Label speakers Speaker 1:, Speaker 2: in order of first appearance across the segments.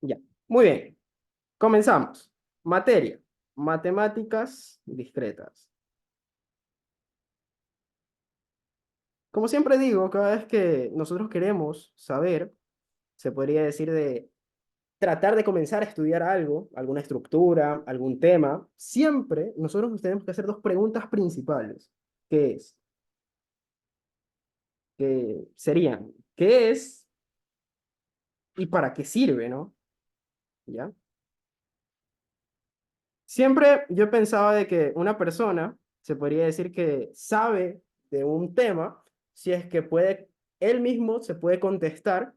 Speaker 1: Ya. Muy bien. Comenzamos. Materia. Matemáticas discretas. Como siempre digo, cada vez que nosotros queremos saber, se podría decir de tratar de comenzar a estudiar algo, alguna estructura, algún tema, siempre nosotros nos tenemos que hacer dos preguntas principales, que es, que serían, ¿qué es y para qué sirve, no? ¿Ya? Siempre yo pensaba de que una persona se podría decir que sabe de un tema si es que puede, él mismo se puede contestar,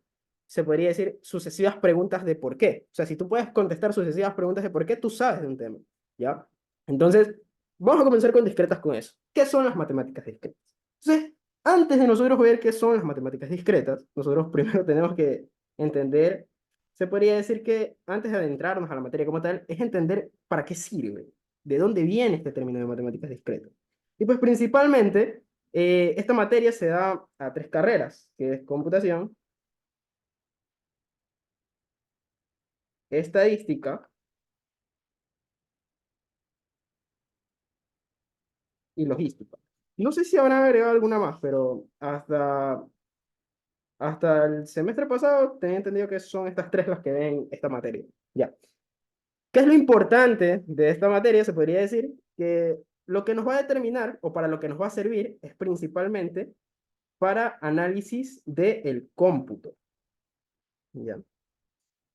Speaker 1: se podría decir sucesivas preguntas de por qué. O sea, si tú puedes contestar sucesivas preguntas de por qué, tú sabes de un tema, ¿ya? Entonces, vamos a comenzar con discretas con eso. ¿Qué son las matemáticas discretas? Entonces, antes de nosotros ver qué son las matemáticas discretas, nosotros primero tenemos que entender, se podría decir que antes de adentrarnos a la materia como tal, es entender para qué sirve, de dónde viene este término de matemáticas discretas. Y pues principalmente, esta materia se da a tres carreras, que es computación, estadística y logística. No sé si habrán agregado alguna más, pero hasta el semestre pasado tenía entendido que son estas tres las que ven esta materia. Ya. ¿Qué es lo importante de esta materia? Se podría decir que lo que nos va a determinar o para lo que nos va a servir es principalmente para análisis del cómputo. ¿Ya?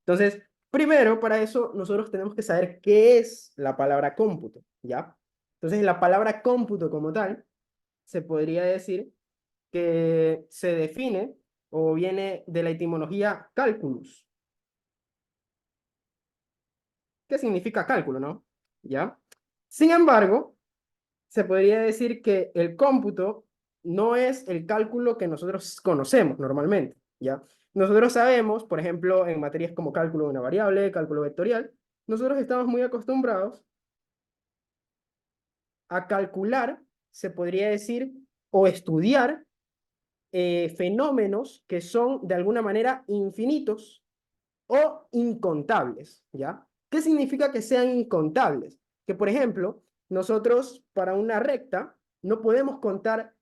Speaker 1: Entonces, primero para eso nosotros tenemos que saber qué es la palabra cómputo. ¿Ya? Entonces, la palabra cómputo como tal se podría decir que se define o viene de la etimología calculus. ¿Qué significa cálculo, no? ¿Ya? Sin embargo, se podría decir que el cómputo no es el cálculo que nosotros conocemos normalmente, ¿ya? Nosotros sabemos, por ejemplo, en materias como cálculo de una variable, cálculo vectorial, nosotros estamos muy acostumbrados a calcular, se podría decir, o estudiar fenómenos que son de alguna manera infinitos o incontables, ¿ya? ¿Qué significa que sean incontables? Que, por ejemplo, nosotros para una recta no podemos contar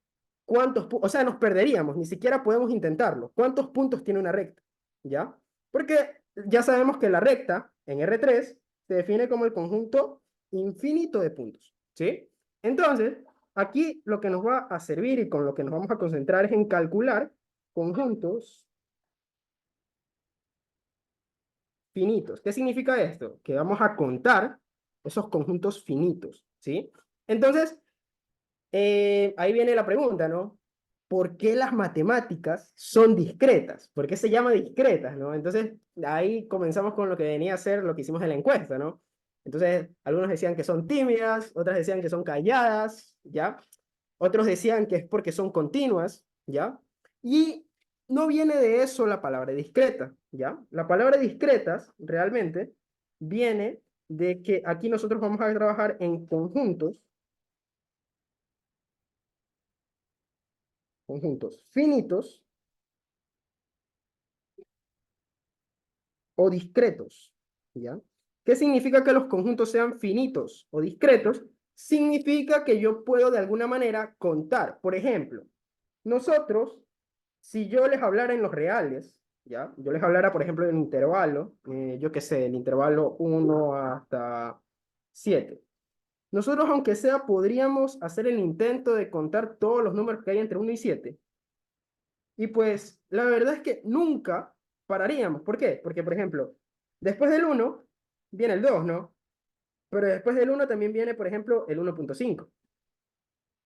Speaker 1: cuántos, o sea, nos perderíamos, ni siquiera podemos intentarlo. ¿Cuántos puntos tiene una recta? ¿Ya? Porque ya sabemos que la recta en R3 se define como el conjunto infinito de puntos, ¿sí? Entonces, aquí lo que nos va a servir y con lo que nos vamos a concentrar es en calcular conjuntos finitos. ¿Qué significa esto? Que vamos a contar esos conjuntos finitos, ¿sí? Entonces, ahí viene la pregunta, ¿no? ¿Por qué las matemáticas son discretas? ¿Por qué se llama discretas, no? Entonces, ahí comenzamos con lo que venía a ser lo que hicimos en la encuesta, ¿no? Entonces, algunos decían que son tímidas, otras decían que son calladas, ¿ya? Otros decían que es porque son continuas, ¿ya? Y no viene de eso la palabra discreta, ¿ya? La palabra discretas realmente viene de que aquí nosotros vamos a trabajar en conjuntos finitos o discretos, ¿ya? ¿Qué significa que los conjuntos sean finitos o discretos? Significa que yo puedo de alguna manera contar. Por ejemplo, nosotros, si yo les hablara en los reales, ¿ya? Yo les hablara, por ejemplo, en intervalo, yo qué sé, el intervalo 1 hasta 7. Nosotros, aunque sea, podríamos hacer el intento de contar todos los números que hay entre 1 y 7. Y pues la verdad es que nunca pararíamos. ¿Por qué? Porque, por ejemplo, después del 1 viene el 2, ¿no? Pero después del 1 también viene, por ejemplo, el 1.5.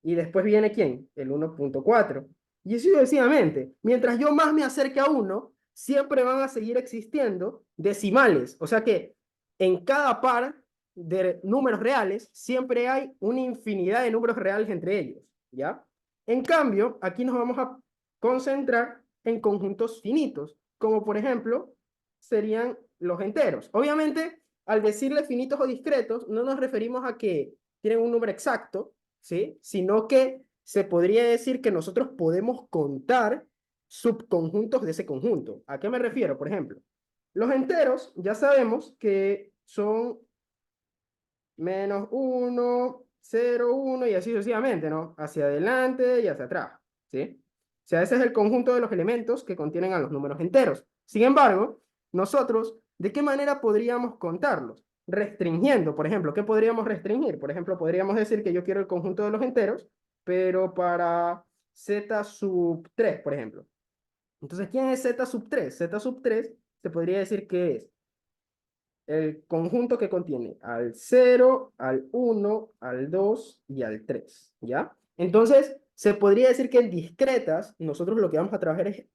Speaker 1: Y después viene ¿quién? El 1.4. Y así sucesivamente. Mientras yo más me acerque a 1, siempre van a seguir existiendo decimales. O sea que en cada par de números reales siempre hay una infinidad de números reales entre ellos, ¿ya? En cambio, aquí nos vamos a concentrar en conjuntos finitos, como por ejemplo serían los enteros. Obviamente, al decirle finitos o discretos, no nos referimos a que tienen un número exacto, ¿sí? Sino que se podría decir que nosotros podemos contar subconjuntos de ese conjunto. ¿A qué me refiero? Por ejemplo, Los enteros ya sabemos que son -1, 0, 1 y así sucesivamente, ¿no? Hacia adelante y hacia atrás, ¿sí? O sea, ese es el conjunto de los elementos que contienen a los números enteros. Sin embargo, nosotros, ¿de qué manera podríamos contarlos? Restringiendo, por ejemplo, ¿qué podríamos restringir? Por ejemplo, podríamos decir que yo quiero el conjunto de los enteros, pero para z sub 3, por ejemplo. Entonces, ¿quién es z sub 3? Z sub 3 se podría decir que es el conjunto que contiene al 0, al 1, al 2 y al 3, ¿ya? Entonces, se podría decir que en discretas, nosotros lo que vamos a trabajar es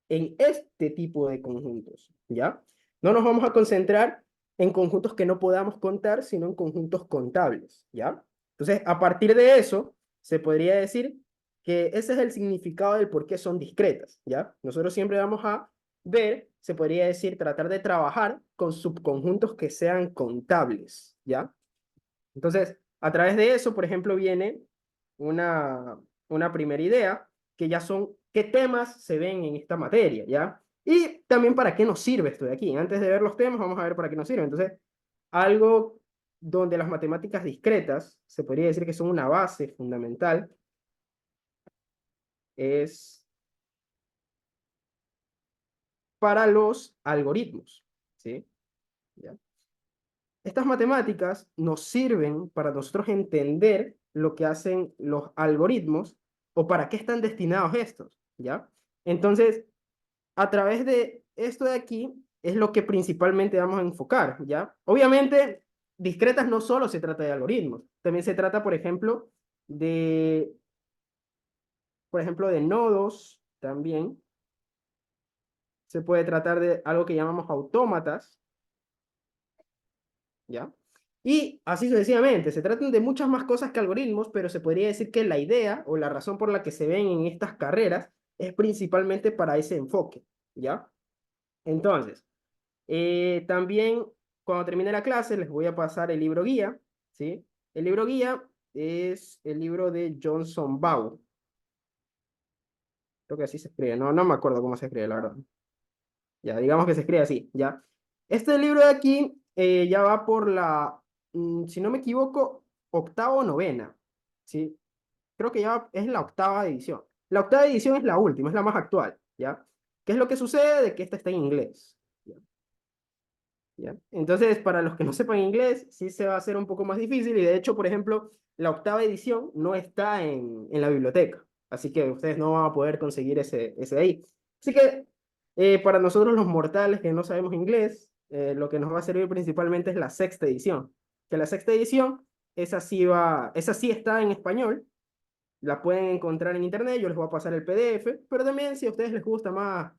Speaker 1: en este tipo de conjuntos, ¿ya? No nos vamos a concentrar en conjuntos que no podamos contar, sino en conjuntos contables, ¿ya? Entonces, a partir de eso, se podría decir que ese es el significado del por qué son discretas, ¿ya? Nosotros siempre vamos a ver, se podría decir, tratar de trabajar con subconjuntos que sean contables, ¿ya? Entonces, a través de eso, por ejemplo, viene una primera idea, que ya son qué temas se ven en esta materia, ¿ya? Y también para qué nos sirve esto de aquí. Antes de ver los temas, vamos a ver para qué nos sirve. Entonces, algo donde las matemáticas discretas, se podría decir que son una base fundamental, es para los algoritmos, ¿sí? ¿Ya? Estas matemáticas nos sirven para nosotros entender lo que hacen los algoritmos o para qué están destinados estos, ¿ya? Entonces, a través de esto de aquí es lo que principalmente vamos a enfocar, ¿ya? Obviamente, discretas no solo se trata de algoritmos, también se trata, por ejemplo, de nodos, también se puede tratar de algo que llamamos autómatas, ¿ya? Y así sucesivamente, se tratan de muchas más cosas que algoritmos, pero se podría decir que la idea o la razón por la que se ven en estas carreras es principalmente para ese enfoque, ¿ya? Entonces, también cuando termine la clase les voy a pasar el libro guía, ¿sí? El libro guía es el libro de Johnson Bau. Creo que así se escribe, no me acuerdo cómo se escribe, la verdad. Ya, digamos que se escribe así, ¿ya? Este libro de aquí ya va por si no me equivoco, octava o novena, ¿sí? Creo que ya es la octava edición. La octava edición es la última, es la más actual, ¿ya? ¿Qué es lo que sucede? De que esta está en inglés, ¿ya? ¿Ya? Entonces, para los que no sepan inglés, sí se va a hacer un poco más difícil y de hecho, por ejemplo, la octava edición no está en la biblioteca, así que ustedes no van a poder conseguir ese de ahí. Así que para nosotros los mortales que no sabemos inglés, lo que nos va a servir principalmente es la sexta edición, que la sexta edición, esa sí está en español, la pueden encontrar en internet, yo les voy a pasar el PDF, pero también si a ustedes les gusta más,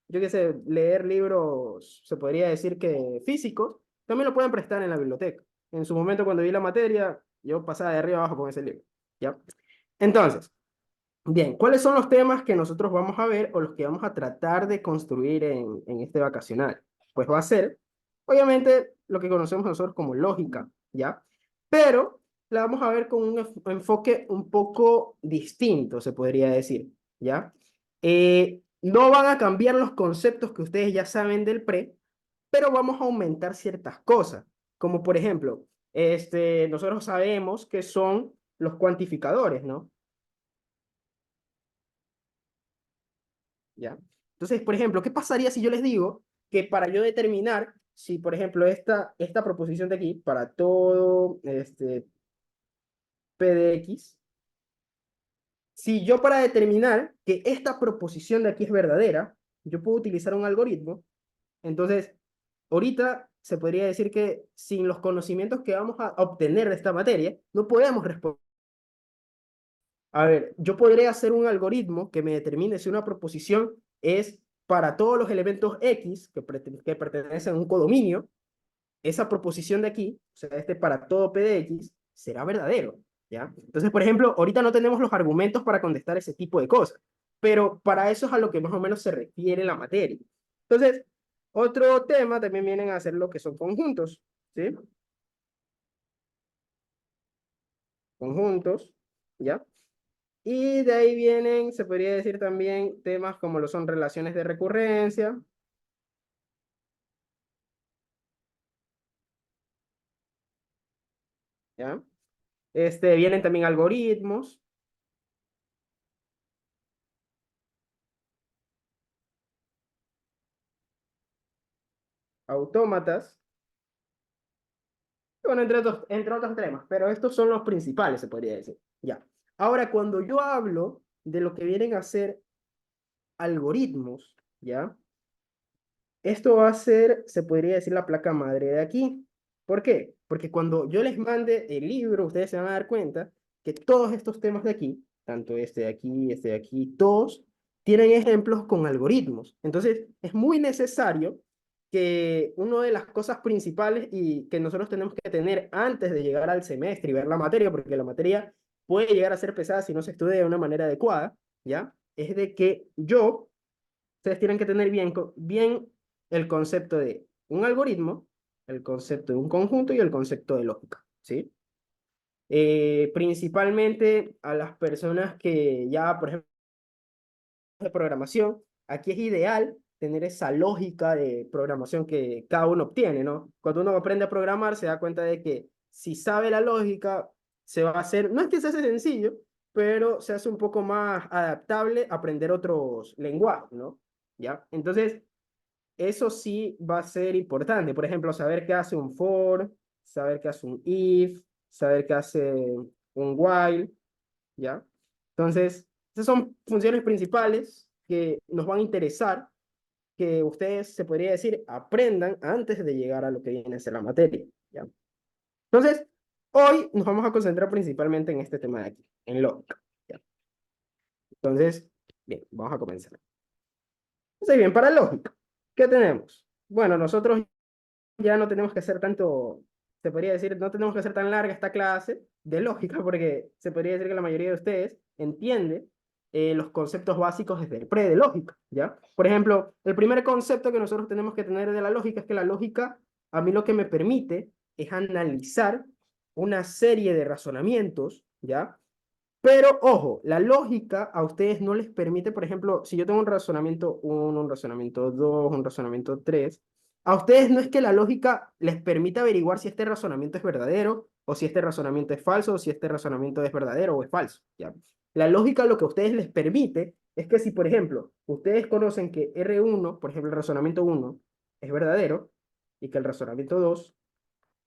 Speaker 1: yo qué sé, leer libros, se podría decir que físicos, también lo pueden prestar en la biblioteca. En su momento cuando vi la materia, yo pasaba de arriba abajo con ese libro, ¿ya? Entonces, bien, ¿cuáles son los temas que nosotros vamos a ver o los que vamos a tratar de construir en este vacacional? Pues va a ser, obviamente, lo que conocemos nosotros como lógica, ¿ya? Pero la vamos a ver con un enfoque un poco distinto, se podría decir, ¿ya? No van a cambiar los conceptos que ustedes ya saben del pre, pero vamos a aumentar ciertas cosas, como por ejemplo, nosotros sabemos que son los cuantificadores, ¿no? ¿Ya? Entonces, por ejemplo, ¿qué pasaría si yo les digo que para yo determinar si, por ejemplo, esta proposición de aquí, para todo P de X, si yo para determinar que esta proposición de aquí es verdadera, yo puedo utilizar un algoritmo, entonces, ahorita se podría decir que sin los conocimientos que vamos a obtener de esta materia, no podemos responder. A ver, yo podría hacer un algoritmo que me determine si una proposición es para todos los elementos X que pertenecen a un codominio, esa proposición de aquí, o sea, para todo P de X, será verdadero, ¿ya? Entonces, por ejemplo, ahorita no tenemos los argumentos para contestar ese tipo de cosas, pero para eso es a lo que más o menos se refiere la materia. Entonces, otro tema también vienen a ser lo que son conjuntos, ¿sí? Conjuntos, ¿ya? Y de ahí vienen, se podría decir también, temas como lo son relaciones de recurrencia, ¿ya? Vienen también algoritmos, autómatas, bueno, entre otros temas, pero estos son los principales, se podría decir. Ya. Ahora, cuando yo hablo de lo que vienen a ser algoritmos, ¿ya? Esto va a ser, se podría decir, la placa madre de aquí. ¿Por qué? Porque cuando yo les mande el libro, ustedes se van a dar cuenta que todos estos temas de aquí, tanto este de aquí, todos tienen ejemplos con algoritmos. Entonces, es muy necesario que una de las cosas principales y que nosotros tenemos que tener antes de llegar al semestre y ver la materia, porque la materia puede llegar a ser pesada si no se estudia de una manera adecuada, ¿ya? Es de que ustedes tienen que tener bien el concepto de un algoritmo, el concepto de un conjunto y el concepto de lógica, ¿sí? Principalmente a las personas que ya, por ejemplo, de programación, aquí es ideal tener esa lógica de programación que cada uno obtiene, ¿no? Cuando uno aprende a programar, se da cuenta de que si sabe la lógica, se va a hacer, no es que se hace sencillo, pero se hace un poco más adaptable aprender otros lenguajes, ¿no? ¿Ya? Entonces, eso sí va a ser importante. Por ejemplo, saber qué hace un for, saber qué hace un if, saber qué hace un while, ¿ya? Entonces, esas son funciones principales que nos van a interesar, que ustedes, se podría decir, aprendan antes de llegar a lo que viene a ser la materia, ¿ya? Entonces, hoy nos vamos a concentrar principalmente en este tema de aquí, en lógica, ¿ya? Entonces, bien, vamos a comenzar. Entonces, bien, para lógica, ¿qué tenemos? Bueno, nosotros ya no tenemos que hacer tanto, se podría decir, no tenemos que hacer tan larga esta clase de lógica, porque se podría decir que la mayoría de ustedes entiende los conceptos básicos desde el pre de lógica, ¿ya? Por ejemplo, el primer concepto que nosotros tenemos que tener de la lógica es que la lógica a mí lo que me permite es analizar una serie de razonamientos, ¿ya? Pero ojo, la lógica a ustedes no les permite, por ejemplo, si yo tengo un razonamiento uno, un razonamiento 2, un razonamiento 3, a ustedes no es que la lógica les permita averiguar si este razonamiento es verdadero o si este razonamiento es falso o si este razonamiento es verdadero o es falso, ¿ya? La lógica lo que a ustedes les permite es que si, por ejemplo, ustedes conocen que R1, por ejemplo, el razonamiento uno es verdadero y que el razonamiento 2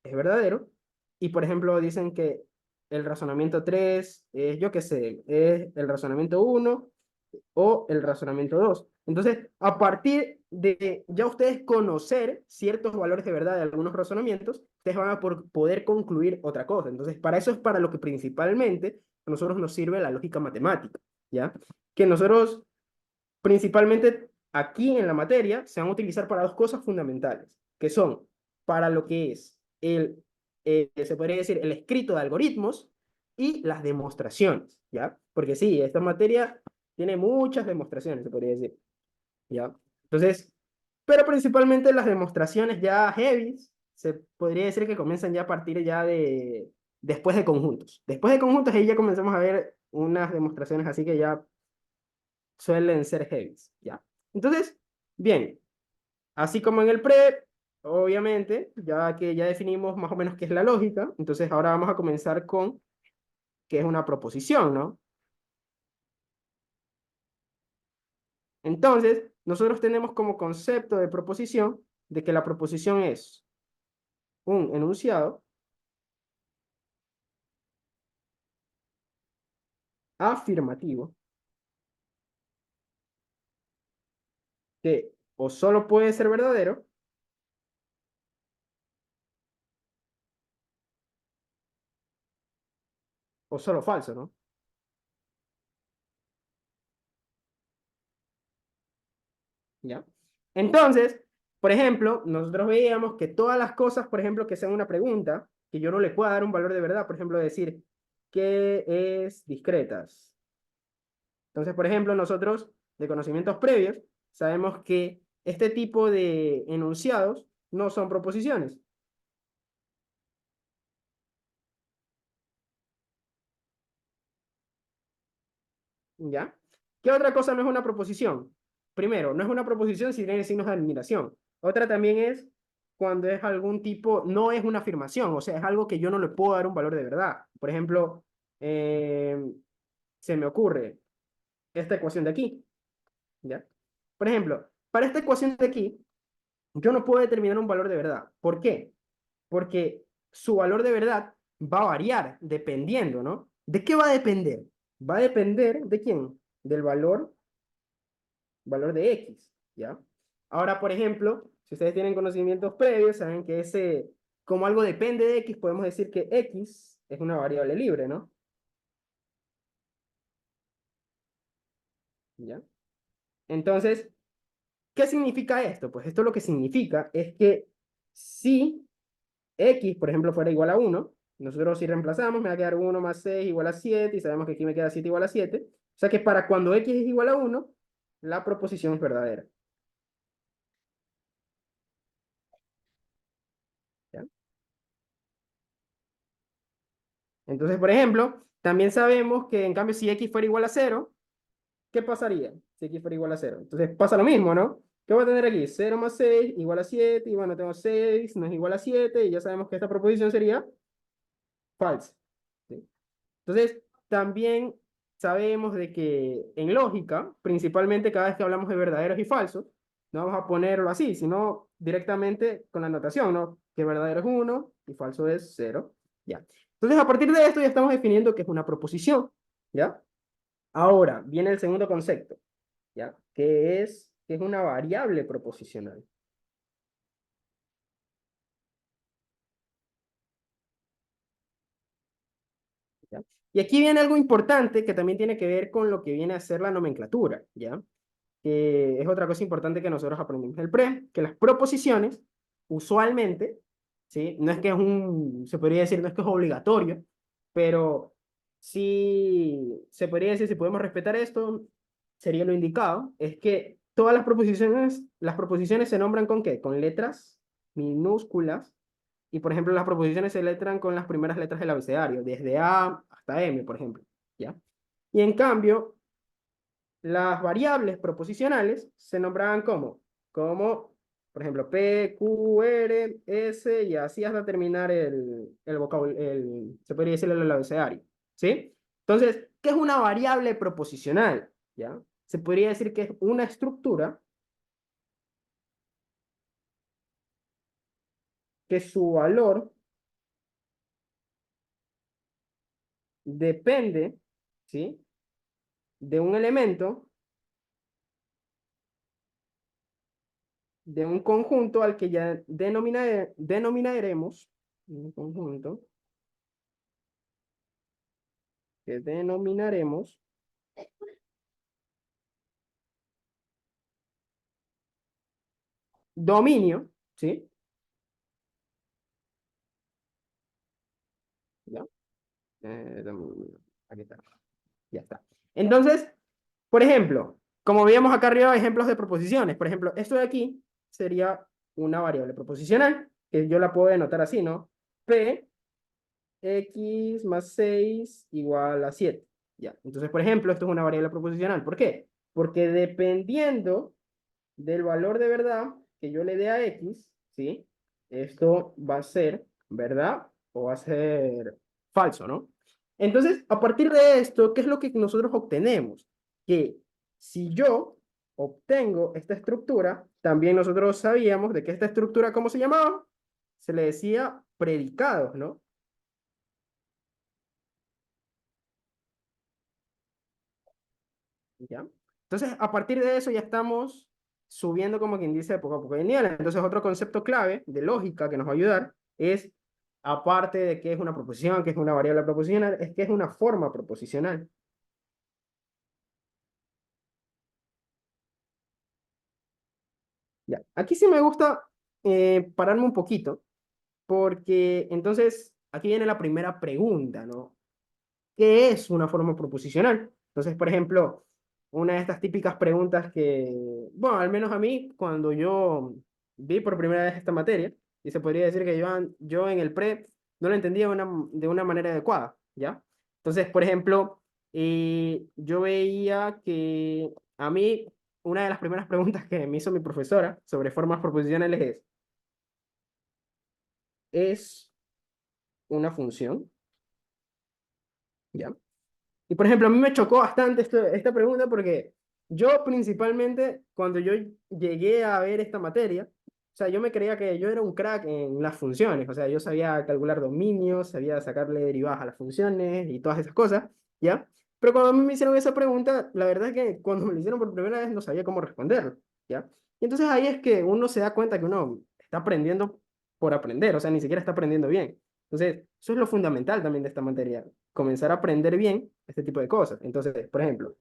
Speaker 1: es verdadero. Y por ejemplo, dicen que el razonamiento 3 es, yo qué sé, es el razonamiento uno o el razonamiento dos. Entonces, a partir de ya ustedes conocer ciertos valores de verdad de algunos razonamientos, ustedes van a poder concluir otra cosa. Entonces, para eso es para lo que principalmente a nosotros nos sirve la lógica matemática, ¿ya? Que nosotros principalmente aquí en la materia se van a utilizar para dos cosas fundamentales, que son para lo que es se podría decir, el escrito de algoritmos y las demostraciones, ¿ya? Porque sí, esta materia tiene muchas demostraciones, se podría decir, ¿ya? Entonces, pero principalmente las demostraciones ya heavy, se podría decir que comienzan ya a partir ya de, después de conjuntos. Después de conjuntos, ahí ya comenzamos a ver unas demostraciones así que ya suelen ser heavies, ¿ya? Entonces, bien, así como en el pre, obviamente, ya que ya definimos más o menos qué es la lógica, entonces ahora vamos a comenzar con qué es una proposición, ¿no? Entonces, nosotros tenemos como concepto de proposición de que la proposición es un enunciado afirmativo que o solo puede ser verdadero o solo falso, ¿no? ¿Ya? Entonces, por ejemplo, nosotros veíamos que todas las cosas, por ejemplo, que sean una pregunta, que yo no le pueda dar un valor de verdad, por ejemplo, decir, ¿qué es discretas? Entonces, por ejemplo, nosotros, de conocimientos previos, sabemos que este tipo de enunciados no son proposiciones, ¿ya? ¿Qué otra cosa no es una proposición? Primero, no es una proposición si tiene signos de admiración. Otra también es cuando es algún tipo, no es una afirmación, o sea, es algo que yo no le puedo dar un valor de verdad. Por ejemplo, se me ocurre esta ecuación de aquí, ¿ya? Por ejemplo, para esta ecuación de aquí, yo no puedo determinar un valor de verdad. ¿Por qué? Porque su valor de verdad va a variar dependiendo, ¿no? ¿De qué va a depender? Va a depender de quién? Del valor de X, ¿ya? Ahora, por ejemplo, si ustedes tienen conocimientos previos, saben que como algo depende de X, podemos decir que X es una variable libre, ¿no? ¿Ya? Entonces, ¿qué significa esto? Pues esto lo que significa es que si X, por ejemplo, fuera igual a 1, nosotros si reemplazamos, me va a quedar 1 más 6 igual a 7, y sabemos que aquí me queda 7 igual a 7. O sea que para cuando X es igual a 1, la proposición es verdadera, ¿ya? Entonces, por ejemplo, también sabemos que en cambio si X fuera igual a 0, ¿qué pasaría si X fuera igual a 0? Entonces pasa lo mismo, ¿no? ¿Qué voy a tener aquí? 0 más 6 igual a 7, y bueno, tengo 6 no es igual a 7, y ya sabemos que esta proposición sería falsa, ¿sí? Entonces, también sabemos de que en lógica, principalmente cada vez que hablamos de verdaderos y falsos, no vamos a ponerlo así, sino directamente con la notación, ¿no? Que verdadero es 1 y falso es 0, ¿ya? Entonces, a partir de esto ya estamos definiendo que es una proposición, ¿ya? Ahora, viene el segundo concepto, ¿ya? Que es una variable proposicional, ¿ya? Y aquí viene algo importante que también tiene que ver con lo que viene a ser la nomenclatura, ¿ya? Que es otra cosa importante que nosotros aprendimos en el pre, que las proposiciones, usualmente, ¿sí? No es que se podría decir, no es que es obligatorio, pero sí se podría decir, si podemos respetar esto, sería lo indicado, es que todas las proposiciones se nombran ¿con qué? Con letras minúsculas, y por ejemplo las proposiciones se letran con las primeras letras del abecedario, desde A hasta M, por ejemplo, ¿ya? Y en cambio, las variables proposicionales se nombraban como, por ejemplo, P, Q, R, S, y así hasta terminar el vocabulario, se podría decir el abecedario, ¿sí? Entonces, ¿qué es una variable proposicional? ¿Ya? Se podría decir que es una estructura que su valor depende, ¿sí? De un elemento, de un conjunto al que ya denominaremos, un conjunto que denominaremos dominio, ¿sí? ¿Ya? Dominio. Aquí está. Ya está. Entonces, por ejemplo, como veíamos acá arriba, ejemplos de proposiciones. Por ejemplo, esto de aquí sería una variable proposicional, que yo la puedo denotar así, ¿no? P, X más 6 igual a 7. Ya. Entonces, por ejemplo, esto es una variable proposicional. ¿Por qué? Porque dependiendo del valor de verdad que yo le dé a X, ¿sí? Esto va a ser verdad o va a ser falso, ¿no? Entonces, a partir de esto, ¿qué es lo que nosotros obtenemos? Que si yo obtengo esta estructura, también nosotros sabíamos de que esta estructura, ¿cómo se llamaba? Se le decía predicados, ¿no? ¿Ya? Entonces, a partir de eso ya estamos subiendo como quien dice poco a poco de nivel. Entonces, otro concepto clave de lógica que nos va a ayudar es, aparte de que es una proposición, que es una variable proposicional, es que es una forma proposicional. Ya, aquí sí me gusta pararme un poquito, porque entonces aquí viene la primera pregunta, ¿no? ¿Qué es una forma proposicional? Entonces, por ejemplo, una de estas típicas preguntas que, bueno, al menos a mí, cuando yo vi por primera vez esta materia, y se podría decir que yo en el pre no lo entendía de una manera adecuada, ¿ya? Entonces, por ejemplo, yo veía que a mí, una de las primeras preguntas que me hizo mi profesora sobre formas proposicionales es, es una función, ¿ya? Y por ejemplo, a mí me chocó bastante esta pregunta porque yo principalmente, cuando yo llegué a ver esta materia, o sea, yo me creía que yo era un crack en las funciones, o sea, yo sabía calcular dominios, sabía sacarle derivadas a las funciones y todas esas cosas, ¿ya? Pero cuando a mí me hicieron esa pregunta, la verdad es que cuando me lo hicieron por primera vez no sabía cómo responderlo, ¿ya? Y entonces ahí es que uno se da cuenta que uno está aprendiendo por aprender, o sea, ni siquiera está aprendiendo bien. Entonces, eso es lo fundamental también de esta materia, comenzar a aprender bien este tipo de cosas. Entonces, por ejemplo,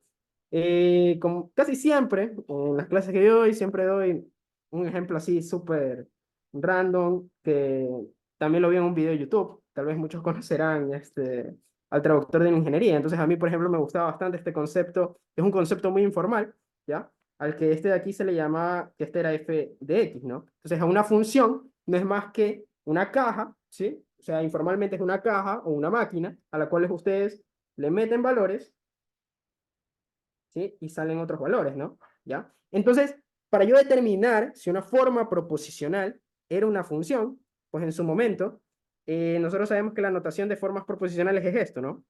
Speaker 1: como casi siempre en las clases que yo doy, siempre doy un ejemplo así súper random, que también lo vi en un video de YouTube. Tal vez muchos conocerán al traductor de la ingeniería. Entonces, a mí, por ejemplo, me gustaba bastante este concepto. Es un concepto muy informal, ¿ya? Al que este de aquí se le llama, que este era f de x, ¿no? Entonces, a una función no es más que una caja, ¿sí? O sea, informalmente es una caja o una máquina a la cual ustedes le meten valores, ¿sí? Y salen otros valores, ¿no? ¿Ya? Entonces, para yo determinar si una forma proposicional era una función, pues en su momento, nosotros sabemos que la notación de formas proposicionales es esto, ¿no?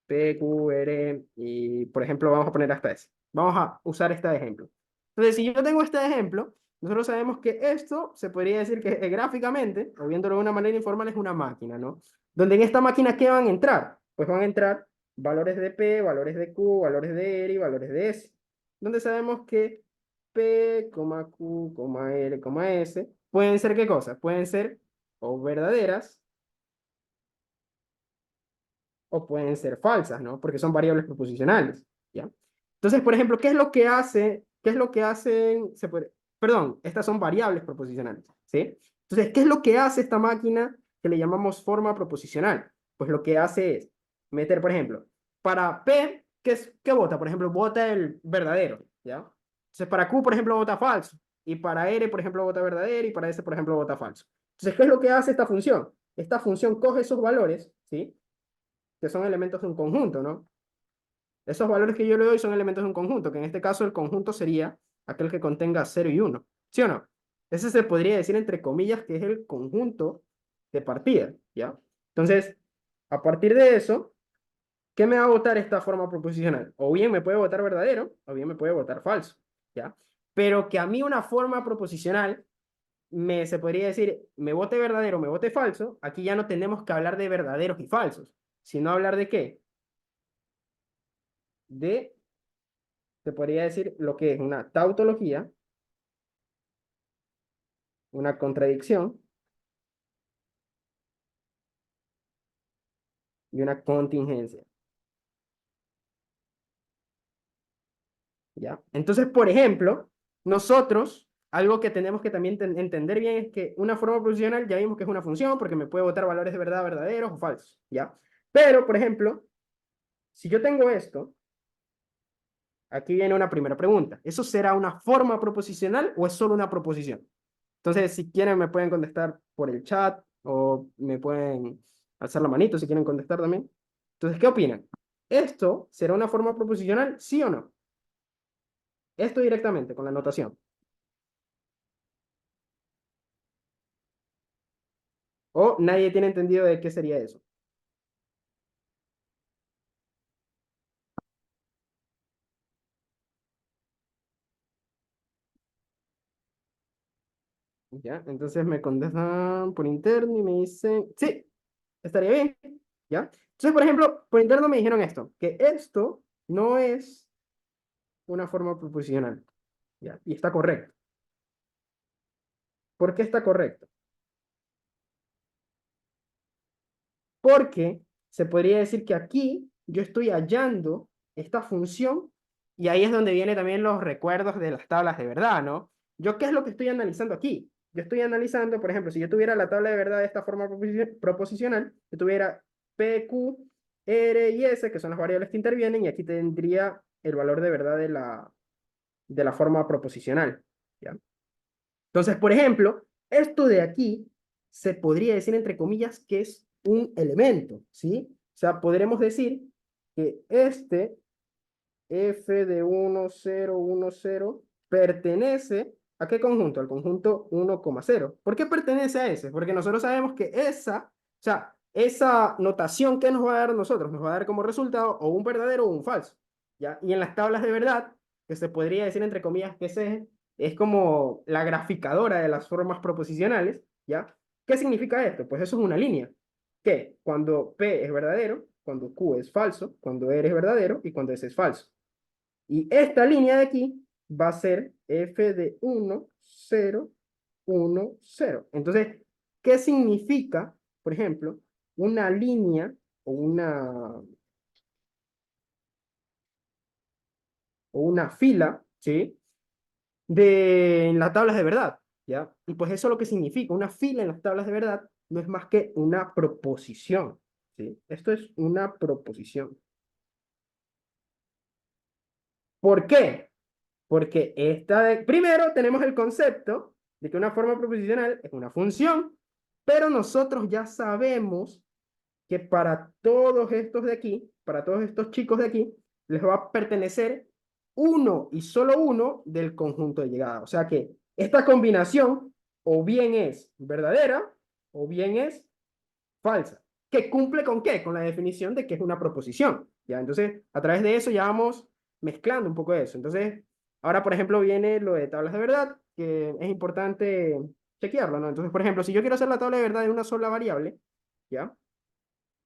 Speaker 1: P, Q, R, y por ejemplo, vamos a poner hasta S. Vamos a usar este ejemplo. Entonces, si yo tengo este ejemplo, nosotros sabemos que esto se podría decir que gráficamente, o viéndolo de una manera informal, es una máquina, ¿no? Donde en esta máquina, ¿qué van a entrar? Pues van a entrar valores de P, valores de Q, valores de R y valores de S. Donde sabemos que P, Q, R, S pueden ser ¿qué cosas? Pueden ser o verdaderas o pueden ser falsas, ¿no? Porque son variables proposicionales, ¿ya? Entonces, por ejemplo, ¿qué es lo que hace, qué es lo que hacen, perdón, estas son variables proposicionales, ¿sí? Entonces, ¿qué es lo que hace esta máquina que le llamamos forma proposicional? Pues lo que hace es meter, por ejemplo, para P, ¿qué vota? Por ejemplo, vota el verdadero, ¿ya? Entonces, para Q, por ejemplo, vota falso. Y para R, por ejemplo, vota verdadero. Y para S, por ejemplo, vota falso. Entonces, ¿qué es lo que hace esta función? Esta función coge esos valores, ¿sí? Que son elementos de un conjunto, ¿no? Esos valores que yo le doy son elementos de un conjunto, que en este caso el conjunto sería aquel que contenga 0 y 1, ¿sí o no? Ese se podría decir entre comillas que es el conjunto de partida, ¿ya? Entonces, a partir de eso, ¿qué me va a votar esta forma proposicional? O bien me puede votar verdadero, o bien me puede votar falso, ¿ya? Pero que a mí una forma proposicional se podría decir, me vote verdadero, me vote falso, aquí ya no tenemos que hablar de verdaderos y falsos, sino hablar de qué? De, se podría decir, lo que es una tautología, una contradicción y una contingencia, ¿ya? Entonces, por ejemplo, nosotros, algo que tenemos que también entender bien es que una forma proposicional ya vimos que es una función porque me puede botar valores de verdad verdaderos o falsos, ¿ya? Pero, por ejemplo, si yo tengo esto, aquí viene una primera pregunta. ¿Eso será una forma proposicional o es solo una proposición? Entonces, si quieren, me pueden contestar por el chat o me pueden alzar la manito si quieren contestar también. Entonces, ¿qué opinan? ¿Esto será una forma proposicional, sí o no? Esto directamente, con la notación. O nadie tiene entendido de qué sería eso. ¿Ya? Entonces me contestan por interno y me dicen, sí, estaría bien. ¿Ya? Entonces, por ejemplo, por interno me dijeron esto, que esto no es una forma proposicional. ¿Ya? Y está correcto. ¿Por qué está correcto? Porque se podría decir que aquí yo estoy hallando esta función y ahí es donde vienen también los recuerdos de las tablas de verdad, ¿no? ¿Yo qué es lo que estoy analizando aquí? Yo estoy analizando, por ejemplo, si yo tuviera la tabla de verdad de esta forma proposicional, yo tuviera P, Q, R y S, que son las variables que intervienen, y aquí tendría el valor de verdad de la forma proposicional, ¿ya? Entonces, por ejemplo, esto de aquí se podría decir entre comillas que es un elemento, ¿sí? O sea, podremos decir que este f de 1, 0, 1, 0 pertenece ¿A qué conjunto? Al conjunto 1,0. ¿Por qué pertenece a ese? Porque nosotros sabemos que o sea, esa notación que nos va a dar a nosotros, nos va a dar como resultado o un verdadero o un falso, ¿ya? Y en las tablas de verdad, que se podría decir entre comillas que es como la graficadora de las formas proposicionales, ¿ya? ¿Qué significa esto? Pues eso es una línea, que cuando P es verdadero, cuando Q es falso, cuando R es verdadero y cuando S es falso. Y esta línea de aquí va a ser f de 1, 0, 1, 0. Entonces, ¿qué significa, por ejemplo, una línea o una fila, ¿sí? En las tablas de verdad, ¿ya? Y pues eso es lo que significa. Una fila en las tablas de verdad no es más que una proposición, ¿sí? Esto es una proposición. ¿Por qué? Porque primero tenemos el concepto de que una forma proposicional es una función, pero nosotros ya sabemos que para todos estos de aquí, para todos estos chicos de aquí, les va a pertenecer uno y solo uno del conjunto de llegada. O sea que esta combinación o bien es verdadera o bien es falsa. ¿Que cumple con qué? Con la definición de que es una proposición. ¿Ya? Entonces, a través de eso ya vamos mezclando un poco eso. Entonces, ahora, por ejemplo, viene lo de tablas de verdad, que es importante chequearlo, ¿no? Entonces, por ejemplo, si yo quiero hacer la tabla de verdad de una sola variable, ¿ya?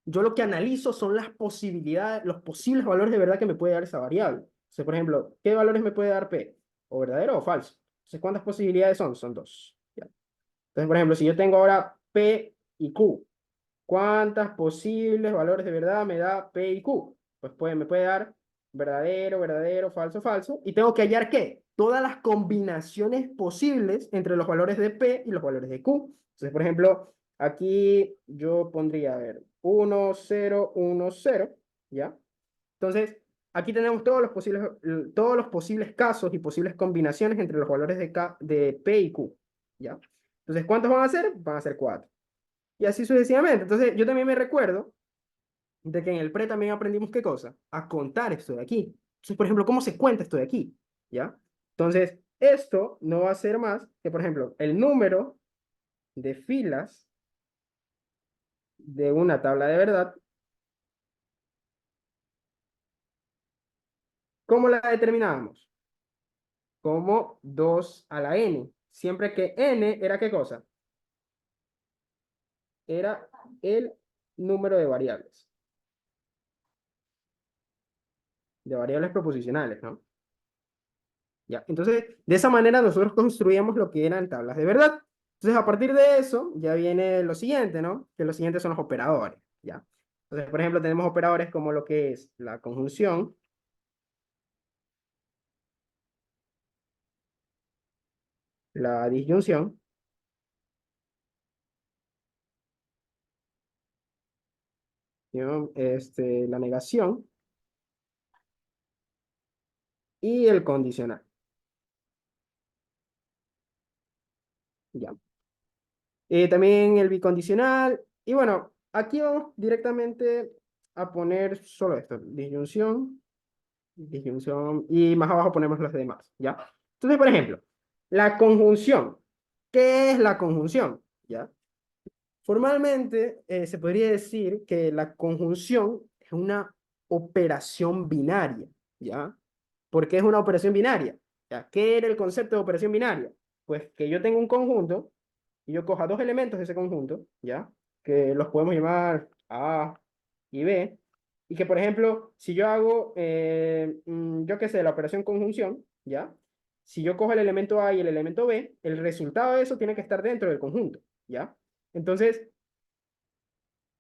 Speaker 1: Yo lo que analizo son las posibilidades, los posibles valores de verdad que me puede dar esa variable. O sea, por ejemplo, ¿qué valores me puede dar P? ¿O verdadero o falso? Entonces, ¿cuántas posibilidades son? Son dos. ¿Ya? Entonces, por ejemplo, si yo tengo ahora P y Q, ¿cuántas posibles valores de verdad me da P y Q? Pues me puede dar verdadero, verdadero, falso, falso. Y tengo que hallar ¿qué? Todas las combinaciones posibles entre los valores de P y los valores de Q. Entonces, por ejemplo, aquí yo pondría, a ver, 1, 0, 1, 0, ¿ya? Entonces, aquí tenemos todos los posibles casos y posibles combinaciones entre los valores de P y Q, ¿ya? Entonces, ¿cuántos van a ser? Van a ser 4. Y así sucesivamente. Entonces, yo también me recuerdo de que en el pre también aprendimos qué cosa, a contar esto de aquí. Entonces, por ejemplo, ¿cómo se cuenta esto de aquí? ¿Ya? Entonces, esto no va a ser más que, por ejemplo, el número de filas de una tabla de verdad. ¿Cómo la determinábamos? Como 2 a la n. Siempre que n era qué cosa? Era el número de variables proposicionales, ¿no? Ya, entonces, de esa manera nosotros construíamos lo que eran tablas de verdad. Entonces, a partir de eso, ya viene lo siguiente, ¿no? Que lo siguiente son los operadores, ¿ya? Entonces, por ejemplo, tenemos operadores como lo que es la conjunción, la disyunción, ¿no? La negación y el condicional, ¿ya? También el bicondicional, y bueno, aquí vamos directamente a poner solo esto, disyunción, y más abajo ponemos los demás, ¿ya? Entonces, por ejemplo, la conjunción. ¿Qué es la conjunción? ¿Ya? Formalmente, se podría decir que la conjunción es una operación binaria, ¿ya? ¿Por qué es una operación binaria? ¿Ya? ¿Qué era el concepto de operación binaria? Pues que yo tengo un conjunto y yo coja dos elementos de ese conjunto, ¿ya? Que los podemos llamar A y B, y que, por ejemplo, si yo hago, yo qué sé, la operación conjunción, ¿ya? Si yo cojo el elemento A y el elemento B, el resultado de eso tiene que estar dentro del conjunto, ¿ya? Entonces,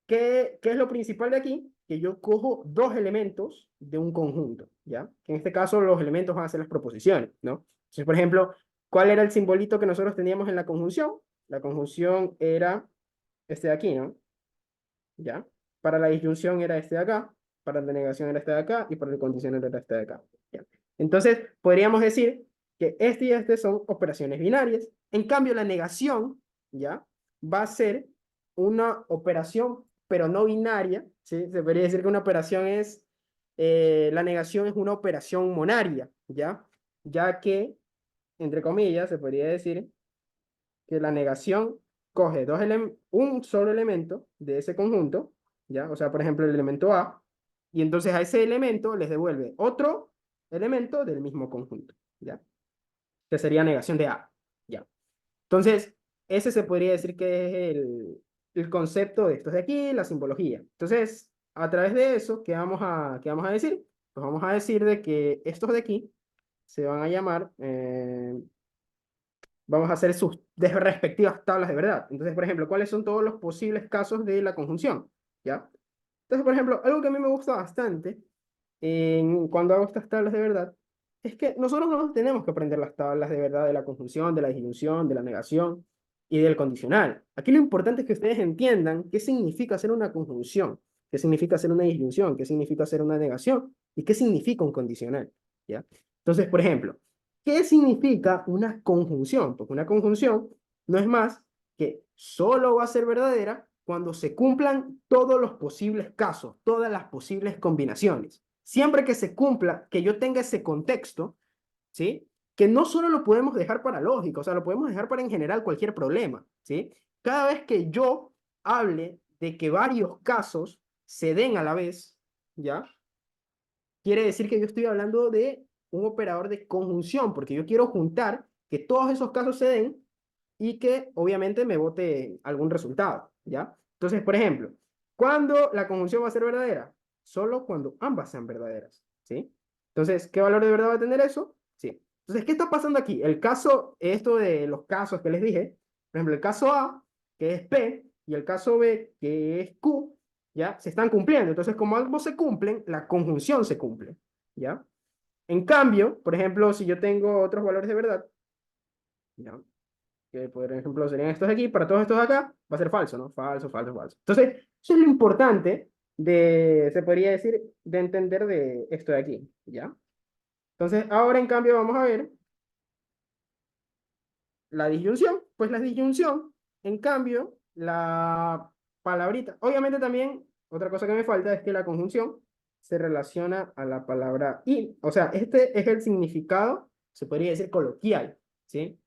Speaker 1: ¿qué es lo principal de aquí? Que yo cojo dos elementos de un conjunto, ¿ya? En este caso, los elementos van a ser las proposiciones, ¿no? Entonces, por ejemplo, ¿cuál era el simbolito que nosotros teníamos en la conjunción? La conjunción era este de aquí, ¿no? ¿Ya? Para la disyunción era este de acá, para la negación era este de acá y para el condicional era este de acá, ¿ya? Entonces, podríamos decir que este y este son operaciones binarias. En cambio, la negación, ¿ya? Va a ser una operación, pero no binaria, ¿sí? Se podría decir que una operación la negación es una operación monaria, ¿ya? Ya que entre comillas, se podría decir que la negación coge un solo elemento de ese conjunto, ¿ya? O sea, por ejemplo, el elemento A, y entonces a ese elemento les devuelve otro elemento del mismo conjunto, ¿ya? Que sería negación de A, ¿ya? Entonces, ese se podría decir que es el concepto de estos de aquí, la simbología. Entonces, a través de eso, qué vamos a decir? Pues vamos a decir de que estos de aquí se van a llamar, vamos a hacer sus respectivas tablas de verdad. Entonces, por ejemplo, ¿cuáles son todos los posibles casos de la conjunción? ¿Ya? Entonces, por ejemplo, algo que a mí me gusta bastante cuando hago estas tablas de verdad es que nosotros no nos tenemos que aprender las tablas de verdad de la conjunción, de la disyunción, de la negación y del condicional. Aquí lo importante es que ustedes entiendan qué significa hacer una conjunción, qué significa hacer una disyunción, qué significa hacer una negación y qué significa un condicional. ¿Ya? Entonces, por ejemplo, ¿qué significa una conjunción? Porque una conjunción no es más que solo va a ser verdadera cuando se cumplan todos los posibles casos, todas las posibles combinaciones. Siempre que se cumpla, que yo tenga ese contexto, ¿sí? Que no solo lo podemos dejar para lógica, o sea, lo podemos dejar para en general cualquier problema, ¿sí? Cada vez que yo hable de que varios casos se den a la vez, ¿ya? Quiere decir que yo estoy hablando de un operador de conjunción, porque yo quiero juntar que todos esos casos se den y que obviamente me bote algún resultado, ¿ya? Entonces, por ejemplo, ¿cuándo la conjunción va a ser verdadera? Solo cuando ambas sean verdaderas, ¿sí? Entonces, ¿qué valor de verdad va a tener eso? Sí. Entonces, ¿qué está pasando aquí? El caso, esto de los casos que les dije, por ejemplo, el caso A, que es P, y el caso B, que es Q, ¿ya? Se están cumpliendo. Entonces, como ambos se cumplen, la conjunción se cumple, ¿ya? En cambio, por ejemplo, si yo tengo otros valores de verdad, ¿ya? Que por ejemplo serían estos de aquí, para todos estos de acá, va a ser falso, ¿no? Falso, falso, falso. Entonces, eso es lo importante se podría decir, de entender de esto de aquí, ¿ya? Entonces, ahora en cambio vamos a ver la disyunción. Pues la disyunción, en cambio, la palabrita. Obviamente también, otra cosa que me falta es que la conjunción se relaciona a la palabra y. O sea, este es el significado, se podría decir coloquial, ¿sí?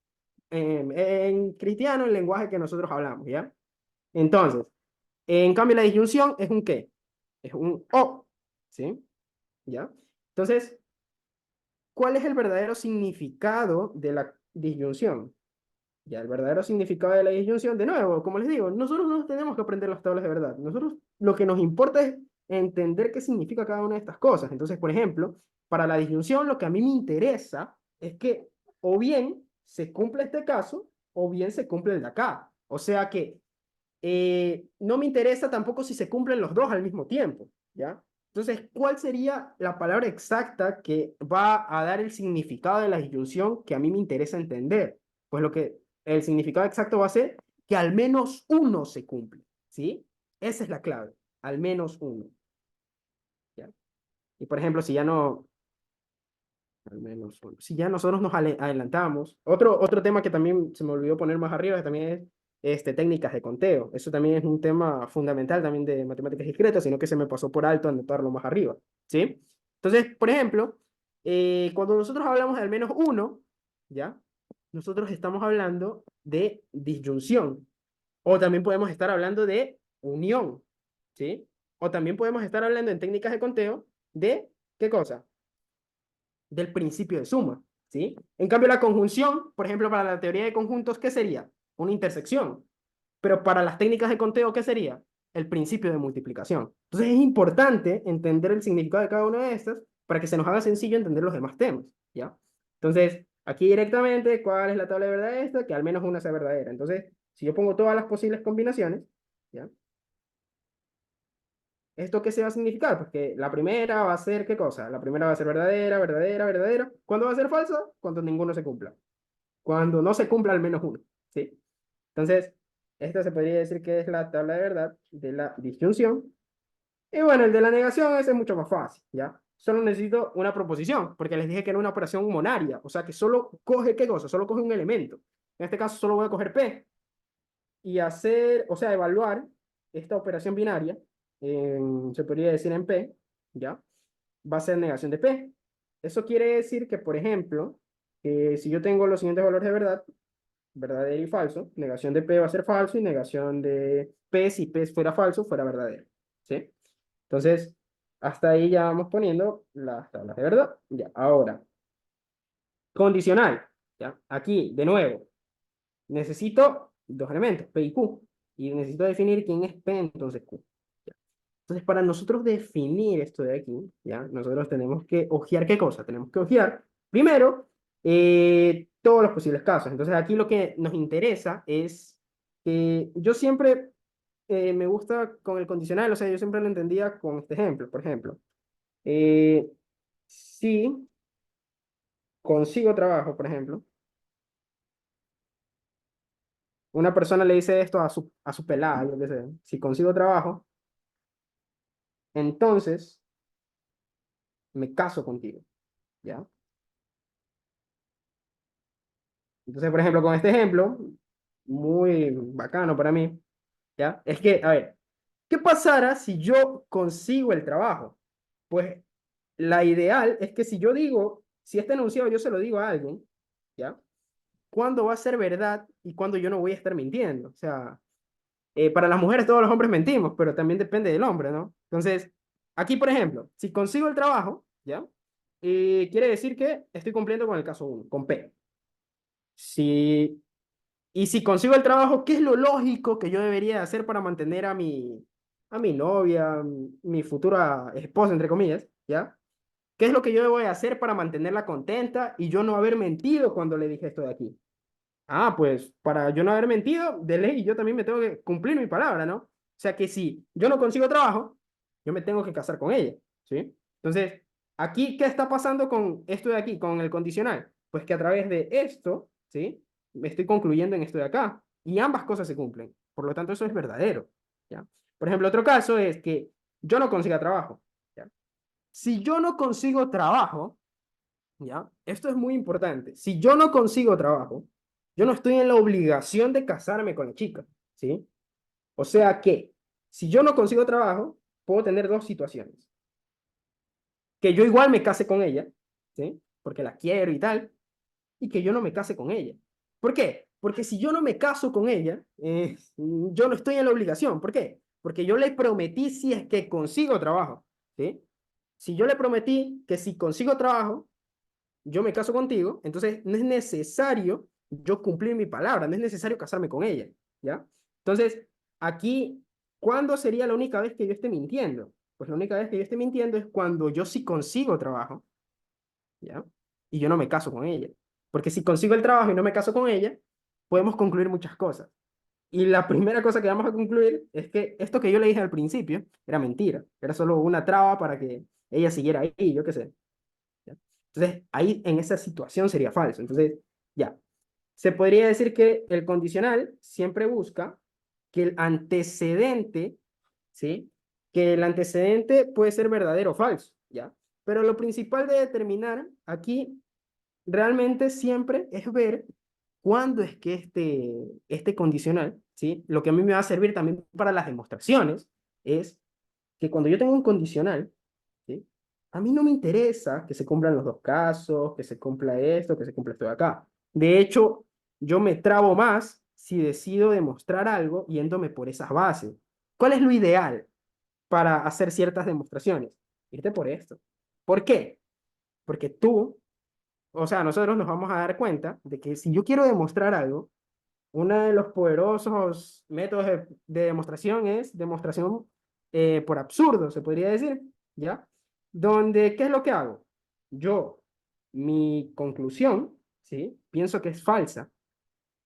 Speaker 1: En cristiano, el lenguaje que nosotros hablamos, ¿ya? Entonces, en cambio la disyunción es un qué, es un o, ¿sí? ¿Ya? Entonces, ¿cuál es el verdadero significado de la disyunción? Ya, el verdadero significado de la disyunción, de nuevo, como les digo, nosotros no tenemos que aprender las tablas de verdad. Nosotros lo que nos importa es entender qué significa cada una de estas cosas. Entonces, por ejemplo, para la disyunción, lo que a mí me interesa es que o bien se cumple este caso o bien se cumple el de acá. O sea que no me interesa tampoco si se cumplen los dos al mismo tiempo, ¿ya? Entonces, ¿cuál sería la palabra exacta que va a dar el significado de la disyunción que a mí me interesa entender? Pues el significado exacto va a ser que al menos uno se cumple, ¿sí? Esa es la clave, al menos uno, ¿ya? Y por ejemplo, si ya no, al menos uno, si ya nosotros nos adelantamos, otro tema que también se me olvidó poner más arriba, que también es técnicas de conteo. Eso también es un tema fundamental también de matemáticas discretas, sino que se me pasó por alto anotarlo más arriba, ¿sí? Entonces, por ejemplo, cuando nosotros hablamos de al menos uno, ¿ya? Nosotros estamos hablando de disyunción, o también podemos estar hablando de unión, ¿sí? O también podemos estar hablando en técnicas de conteo de, ¿qué cosa? Del principio de suma, ¿sí? En cambio, la conjunción, por ejemplo, para la teoría de conjuntos, ¿qué sería? Una intersección. Pero para las técnicas de conteo, ¿qué sería? El principio de multiplicación. Entonces es importante entender el significado de cada una de estas para que se nos haga sencillo entender los demás temas, ¿ya? Entonces, aquí directamente, ¿cuál es la tabla de verdad de esta? Que al menos una sea verdadera. Entonces, si yo pongo todas las posibles combinaciones, ¿ya? ¿Esto qué se va a significar? Pues que la primera va a ser, ¿qué cosa? La primera va a ser verdadera, verdadera, verdadera. ¿Cuándo va a ser falsa? Cuando ninguno se cumpla. Cuando no se cumpla al menos uno, ¿sí? Entonces, esta se podría decir que es la tabla de verdad de la disyunción. Y bueno, el de la negación ese es mucho más fácil, ¿ya? Solo necesito una proposición, porque les dije que era una operación monaria, o sea que solo coge, ¿qué cosa? Solo coge un elemento. En este caso solo voy a coger P y hacer, o sea, evaluar esta operación binaria, se podría decir en P, ¿ya? Va a ser negación de P. Eso quiere decir que, por ejemplo, que si yo tengo los siguientes valores de verdad, verdadero y falso, negación de P va a ser falso y negación de P, si P fuera falso, fuera verdadero. ¿Sí? Entonces, hasta ahí ya vamos poniendo las tablas de verdad. Ya, ahora, condicional. ¿Ya? Aquí, de nuevo, necesito dos elementos, P y Q. Y necesito definir quién es P, entonces Q. ¿Ya? Entonces, para nosotros definir esto de aquí, ¿ya? Nosotros tenemos que ojear ¿qué cosa? Tenemos que ojear, primero, todos los posibles casos. Entonces, aquí lo que nos interesa es que yo siempre me gusta con el condicional, o sea, yo siempre lo entendía con este ejemplo, por ejemplo. Eh, si consigo trabajo, por ejemplo, una persona le dice esto a su pelada, yo qué sé, si consigo trabajo, entonces me caso contigo, ¿ya? Entonces, por ejemplo, con este ejemplo, muy bacano para mí, ¿ya? Es que, a ver, ¿qué pasara si yo consigo el trabajo? Pues la ideal es que si yo digo, si este enunciado yo se lo digo a alguien, ¿ya? ¿Cuándo va a ser verdad y cuándo yo no voy a estar mintiendo? O sea, para las mujeres todos los hombres mentimos, pero también depende del hombre, ¿no? Entonces, aquí, por ejemplo, si consigo el trabajo, ¿ya? Quiere decir que estoy cumpliendo con el caso uno, con P. Si, y si consigo el trabajo, ¿qué es lo lógico que yo debería hacer para mantener a mi novia, mi futura esposa, entre comillas, ¿ya? ¿Qué es lo que yo debo de hacer para mantenerla contenta y yo no haber mentido cuando le dije esto de aquí? Ah, pues para yo no haber mentido, de ley yo también me tengo que cumplir mi palabra, ¿no? O sea que si yo no consigo trabajo, yo me tengo que casar con ella, ¿sí? Entonces, aquí, ¿qué está pasando con esto de aquí, con el condicional? Pues que a través de esto, ¿sí? Me estoy concluyendo en esto de acá y ambas cosas se cumplen. Por lo tanto, eso es verdadero, ¿ya? Por ejemplo, otro caso es que yo no consiga trabajo, ¿ya? Si yo no consigo trabajo, ¿ya? Esto es muy importante. Si yo no consigo trabajo, yo no estoy en la obligación de casarme con la chica, ¿sí? O sea que, si yo no consigo trabajo, puedo tener dos situaciones. Que yo igual me case con ella, ¿sí? Porque la quiero y tal, y que yo no me case con ella. ¿Por qué? Porque si yo no me caso con ella, yo no estoy en la obligación. ¿Por qué? Porque yo le prometí si es que consigo trabajo, ¿sí? Si yo le prometí que si consigo trabajo, yo me caso contigo, entonces no es necesario yo cumplir mi palabra, no es necesario casarme con ella, ¿ya? Entonces, aquí, ¿cuándo sería la única vez que yo esté mintiendo? Pues la única vez que yo esté mintiendo es cuando yo sí consigo trabajo, ¿ya? Y yo no me caso con ella. Porque si consigo el trabajo y no me caso con ella, podemos concluir muchas cosas. Y la primera cosa que vamos a concluir es que esto que yo le dije al principio era mentira, era solo una traba para que ella siguiera ahí, yo qué sé. ¿Ya? Entonces, ahí en esa situación sería falso. Entonces, ya, se podría decir que el condicional siempre busca que el antecedente, ¿sí? Que el antecedente puede ser verdadero o falso, ¿ya? Pero lo principal de determinar aquí realmente siempre es ver cuándo es que este condicional, ¿sí? Lo que a mí me va a servir también para las demostraciones es que cuando yo tengo un condicional, ¿sí? A mí no me interesa que se cumplan los dos casos, que se cumpla esto, que se cumpla esto de acá. De hecho, yo me trabo más si decido demostrar algo yéndome por esas bases. ¿Cuál es lo ideal para hacer ciertas demostraciones? Irte por esto. ¿Por qué? Porque tú, o sea, nosotros nos vamos a dar cuenta de que si yo quiero demostrar algo, uno de los poderosos métodos de demostración es demostración por absurdo, se podría decir, ¿ya? Donde, ¿qué es lo que hago? Yo, mi conclusión, ¿sí? Pienso que es falsa,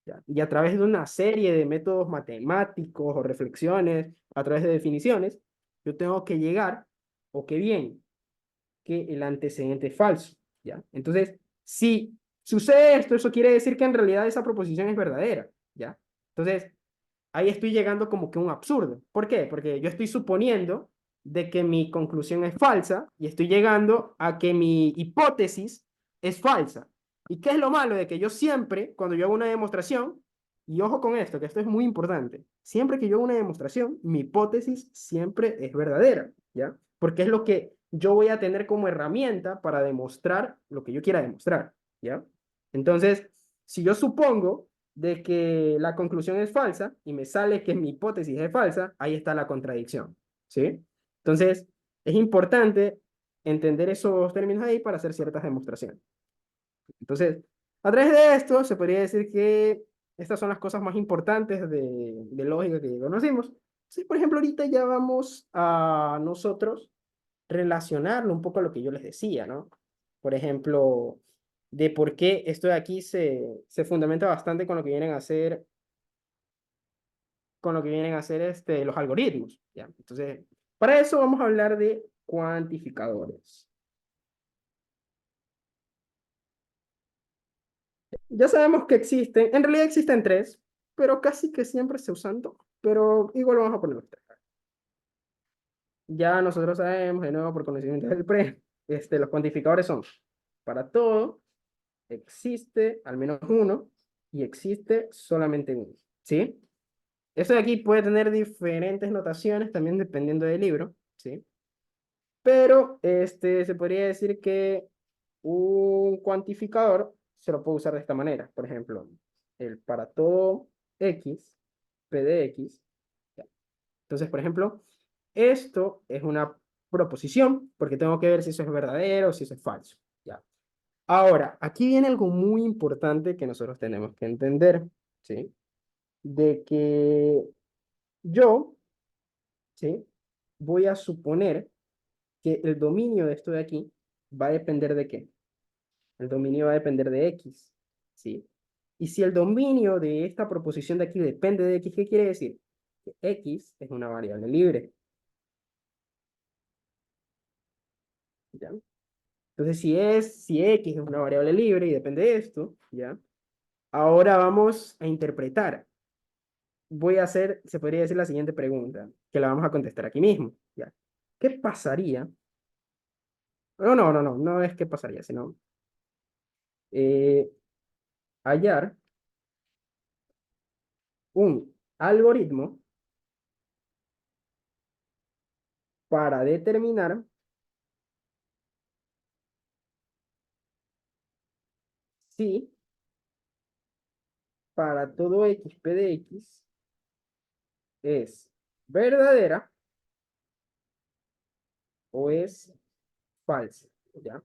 Speaker 1: ¿ya? Y a través de una serie de métodos matemáticos o reflexiones, a través de definiciones, yo tengo que llegar, o que bien, que el antecedente es falso, ¿ya? Entonces, si sucede esto, eso quiere decir que en realidad esa proposición es verdadera, ¿ya? Entonces, ahí estoy llegando como que a un absurdo. ¿Por qué? Porque yo estoy suponiendo de que mi conclusión es falsa y estoy llegando a que mi hipótesis es falsa. ¿Y qué es lo malo de que yo siempre, cuando yo hago una demostración, y ojo con esto, que esto es muy importante, siempre que yo hago una demostración, mi hipótesis siempre es verdadera, ¿ya? Porque es lo que yo voy a tener como herramienta para demostrar lo que yo quiera demostrar, ¿ya? Entonces, si yo supongo de que la conclusión es falsa y me sale que mi hipótesis es falsa, ahí está la contradicción, ¿sí? Entonces, es importante entender esos términos ahí para hacer ciertas demostraciones. Entonces, a través de esto, se podría decir que estas son las cosas más importantes de lógica que conocimos. Sí, por ejemplo, ahorita ya vamos a nosotros relacionarlo un poco a lo que yo les decía, ¿no? Por ejemplo, de por qué esto de aquí se fundamenta bastante con lo que vienen a hacer, con lo que vienen a hacer los algoritmos, ¿ya? Entonces, para eso vamos a hablar de cuantificadores. Ya sabemos que existen, en realidad existen tres, pero casi que siempre se usan dos, pero igual vamos a poner los tres. Ya nosotros sabemos, de nuevo, por conocimiento del pre, los cuantificadores son, para todo, existe al menos uno y existe solamente uno, ¿sí? Esto de aquí puede tener diferentes notaciones también dependiendo del libro, ¿sí? Pero se podría decir que un cuantificador se lo puede usar de esta manera. Por ejemplo, el para todo x, p de x. ¿Ya? Entonces, por ejemplo, esto es una proposición porque tengo que ver si eso es verdadero o si eso es falso. ¿Ya? Ahora, aquí viene algo muy importante que nosotros tenemos que entender, ¿sí? De que yo, ¿sí? Voy a suponer que el dominio de esto de aquí va a depender de qué. El dominio va a depender de X, ¿sí? Y si el dominio de esta proposición de aquí depende de X, ¿qué quiere decir? Que X es una variable libre, ¿ya? Entonces, si X es una variable libre y depende de esto, ¿ya? Ahora vamos a interpretar. Voy a hacer, se podría decir la siguiente pregunta, que la vamos a contestar aquí mismo, ¿ya? ¿Qué pasaría? No es qué pasaría, sino eh, hallar un algoritmo para determinar si para todo x, p de x es verdadera o es falsa, ¿ya?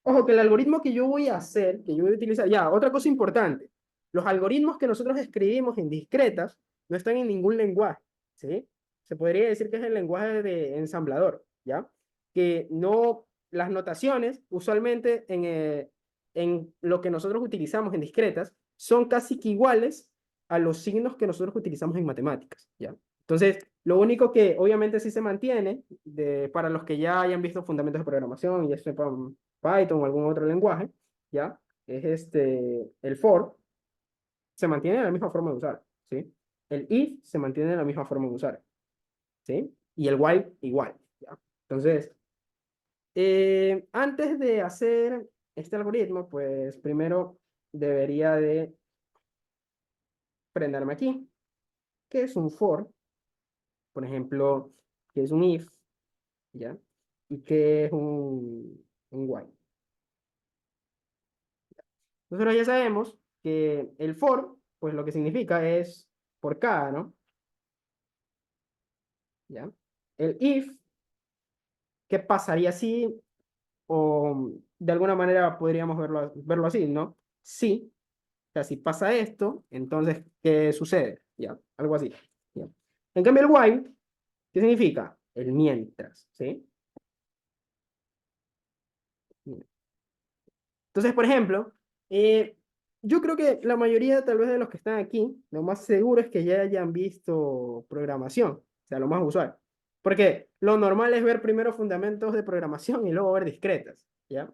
Speaker 1: Ojo, que el algoritmo que yo voy a hacer, que yo voy a utilizar, ya, otra cosa importante, los algoritmos que nosotros escribimos en discretas no están en ningún lenguaje, ¿sí? Se podría decir que es el lenguaje de ensamblador, ¿ya? Que no, las notaciones, usualmente en lo que nosotros utilizamos en discretas, son casi que iguales a los signos que nosotros utilizamos en matemáticas, ¿ya? Entonces, lo único que obviamente sí se mantiene, para los que ya hayan visto fundamentos de programación y ya sepan Python o algún otro lenguaje, ¿ya? Es el for, se mantiene de la misma forma de usar, ¿sí? El if se mantiene de la misma forma de usar, ¿sí? Y el while igual, ¿ya? Entonces, antes de hacer este algoritmo, pues primero debería de prenderme aquí, que es un for, por ejemplo, que es un if, ¿ya? Y que es un while. Nosotros ya sabemos que el for, pues lo que significa es por cada, ¿no? ¿Ya? El if, ¿qué pasaría si, o de alguna manera podríamos verlo así, ¿no? Si, o sea, si pasa esto, entonces, ¿qué sucede? ¿Ya? Algo así. ¿Ya? En cambio, el while, ¿qué significa? El mientras, ¿sí? Entonces, por ejemplo, eh, yo creo que la mayoría tal vez de los que están aquí, lo más seguro es que ya hayan visto programación, o sea, lo más usual. Porque lo normal es ver primero fundamentos de programación y luego ver discretas, ¿ya?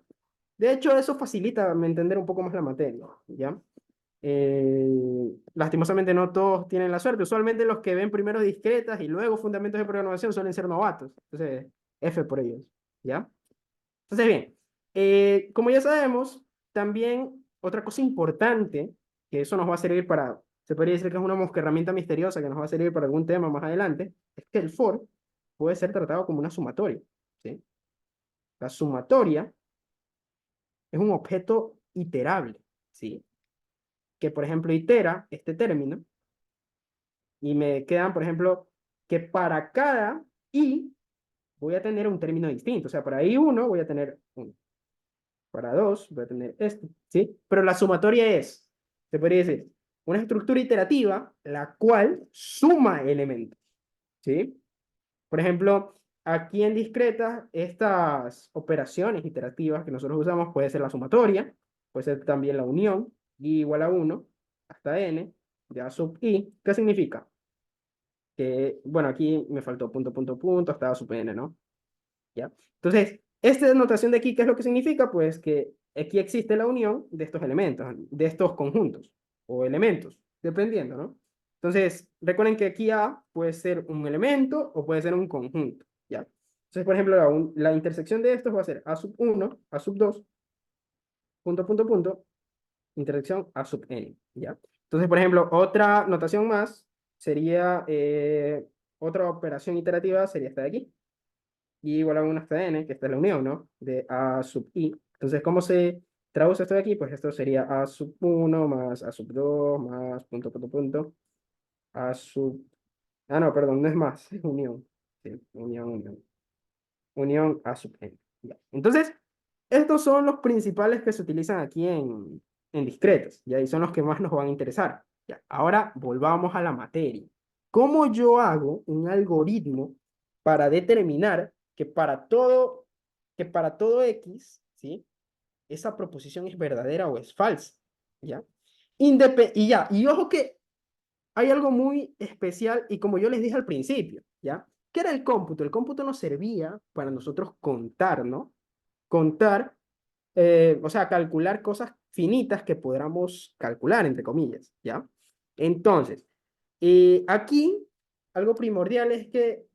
Speaker 1: De hecho, eso facilita entender un poco más la materia, ¿ya? Lastimosamente no todos tienen la suerte. Usualmente los que ven primero discretas y luego fundamentos de programación suelen ser novatos. Entonces, F por ellos, ¿ya? Entonces, bien, como ya sabemos, también otra cosa importante, que eso nos va a servir para, se podría decir que es una herramienta misteriosa que nos va a servir para algún tema más adelante, es que el for puede ser tratado como una sumatoria, ¿sí? La sumatoria es un objeto iterable. ¿sí? Que, por ejemplo, itera este término y me quedan, por ejemplo, que para cada i voy a tener un término distinto. O sea, para i1 voy a tener uno. Para 2 voy a tener este, ¿sí? Pero la sumatoria es, se podría decir, una estructura iterativa la cual suma elementos, ¿sí? Por ejemplo, aquí en discretas, estas operaciones iterativas que nosotros usamos puede ser la sumatoria, puede ser también la unión, i igual a 1 hasta n de a sub i. ¿Qué significa? Que, bueno, aquí me faltó punto, punto, punto, hasta a sub n, ¿no? ¿Ya? Entonces, esta notación de aquí, ¿qué es lo que significa? Pues que aquí existe la unión de estos elementos, de estos conjuntos o elementos, dependiendo, ¿no? Entonces, recuerden que aquí A puede ser un elemento o puede ser un conjunto, ¿ya? Entonces, por ejemplo, la intersección de estos va a ser A sub 1, A sub 2, punto, punto, punto, intersección A sub n, ¿ya? Entonces, por ejemplo, otra notación más sería, otra operación iterativa sería esta de aquí y igual a 1 hasta n, que esta es la unión, ¿no? De a sub i. Entonces, ¿cómo se traduce esto de aquí? Pues esto sería a sub 1 más a sub 2 más punto, punto, punto, a sub... Ah, no, perdón, no es más, es unión. Sí, unión, unión. Unión a sub n. Ya. Entonces, estos son los principales que se utilizan aquí en discretos, y ahí son los que más nos van a interesar. Ya. Ahora, volvamos a la materia. ¿Cómo yo hago un algoritmo para determinar que para todo x, ¿sí? Esa proposición es verdadera o es falsa? ¿Ya? Y ojo que hay algo muy especial y como yo les dije al principio, ¿ya? ¿Qué era el cómputo? El cómputo nos servía para nosotros contar, ¿no? Contar, o sea, calcular cosas finitas que podamos calcular, entre comillas, ¿ya? Entonces, aquí algo primordial es que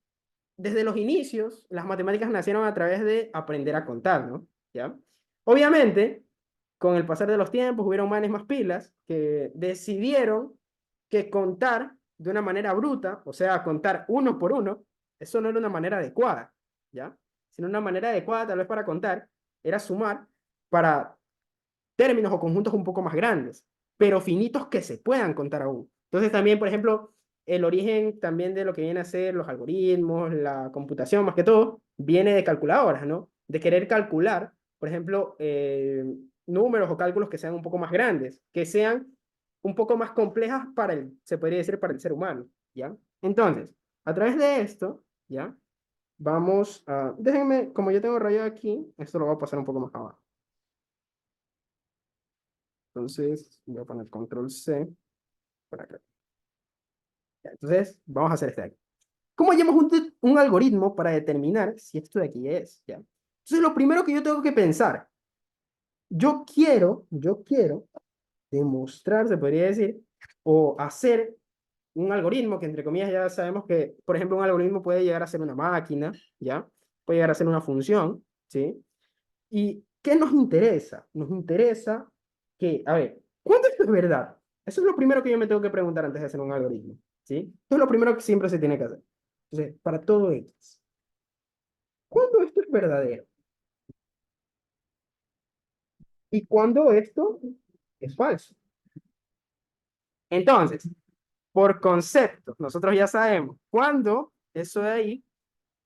Speaker 1: desde los inicios las matemáticas nacieron a través de aprender a contar, ¿no? ¿Ya? Obviamente, con el pasar de los tiempos hubieron manes más pilas que decidieron que contar de una manera bruta, o sea, contar uno por uno, eso no era una manera adecuada, ¿ya? Sino una manera adecuada tal vez para contar era sumar para términos o conjuntos un poco más grandes, pero finitos que se puedan contar aún. Entonces también, por ejemplo, el origen también de lo que viene a ser los algoritmos, la computación más que todo, viene de calculadoras, ¿no? De querer calcular, por ejemplo, números o cálculos que sean un poco más grandes, que sean un poco más complejas para se podría decir, para el ser humano, ¿ya? Entonces, a través de esto, ¿ya? Vamos a, déjenme, como yo tengo rayado aquí, esto lo voy a pasar un poco más abajo. Entonces, voy a poner control C para acá. Ya, entonces, vamos a hacer este de aquí. ¿Cómo hallamos un algoritmo para determinar si esto de aquí es? ¿Ya? Entonces, lo primero que yo tengo que pensar, yo quiero demostrar, se podría decir, o hacer un algoritmo que, entre comillas, ya sabemos que, por ejemplo, un algoritmo puede llegar a ser una máquina, ¿ya? Puede llegar a ser una función, ¿sí? ¿Y qué nos interesa? Nos interesa que, a ver, ¿cuánto esto es verdad? Eso es lo primero que yo me tengo que preguntar antes de hacer un algoritmo, ¿sí? Esto es lo primero que siempre se tiene que hacer. Entonces, para todo X, ¿cuándo esto es verdadero? ¿Y cuándo esto es falso? Entonces, por concepto, nosotros ya sabemos cuándo eso de ahí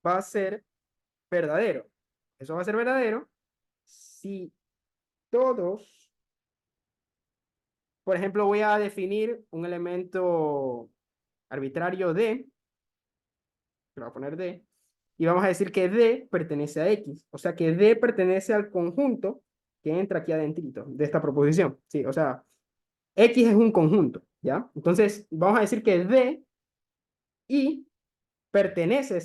Speaker 1: va a ser verdadero. Eso va a ser verdadero si todos, por ejemplo, voy a definir un elemento arbitrario D, que lo voy a poner D, y vamos a decir que D pertenece a X, o sea que D pertenece al conjunto que entra aquí adentrito de esta proposición, ¿sí? O sea, X es un conjunto, ¿ya? Entonces, vamos a decir que D y pertenece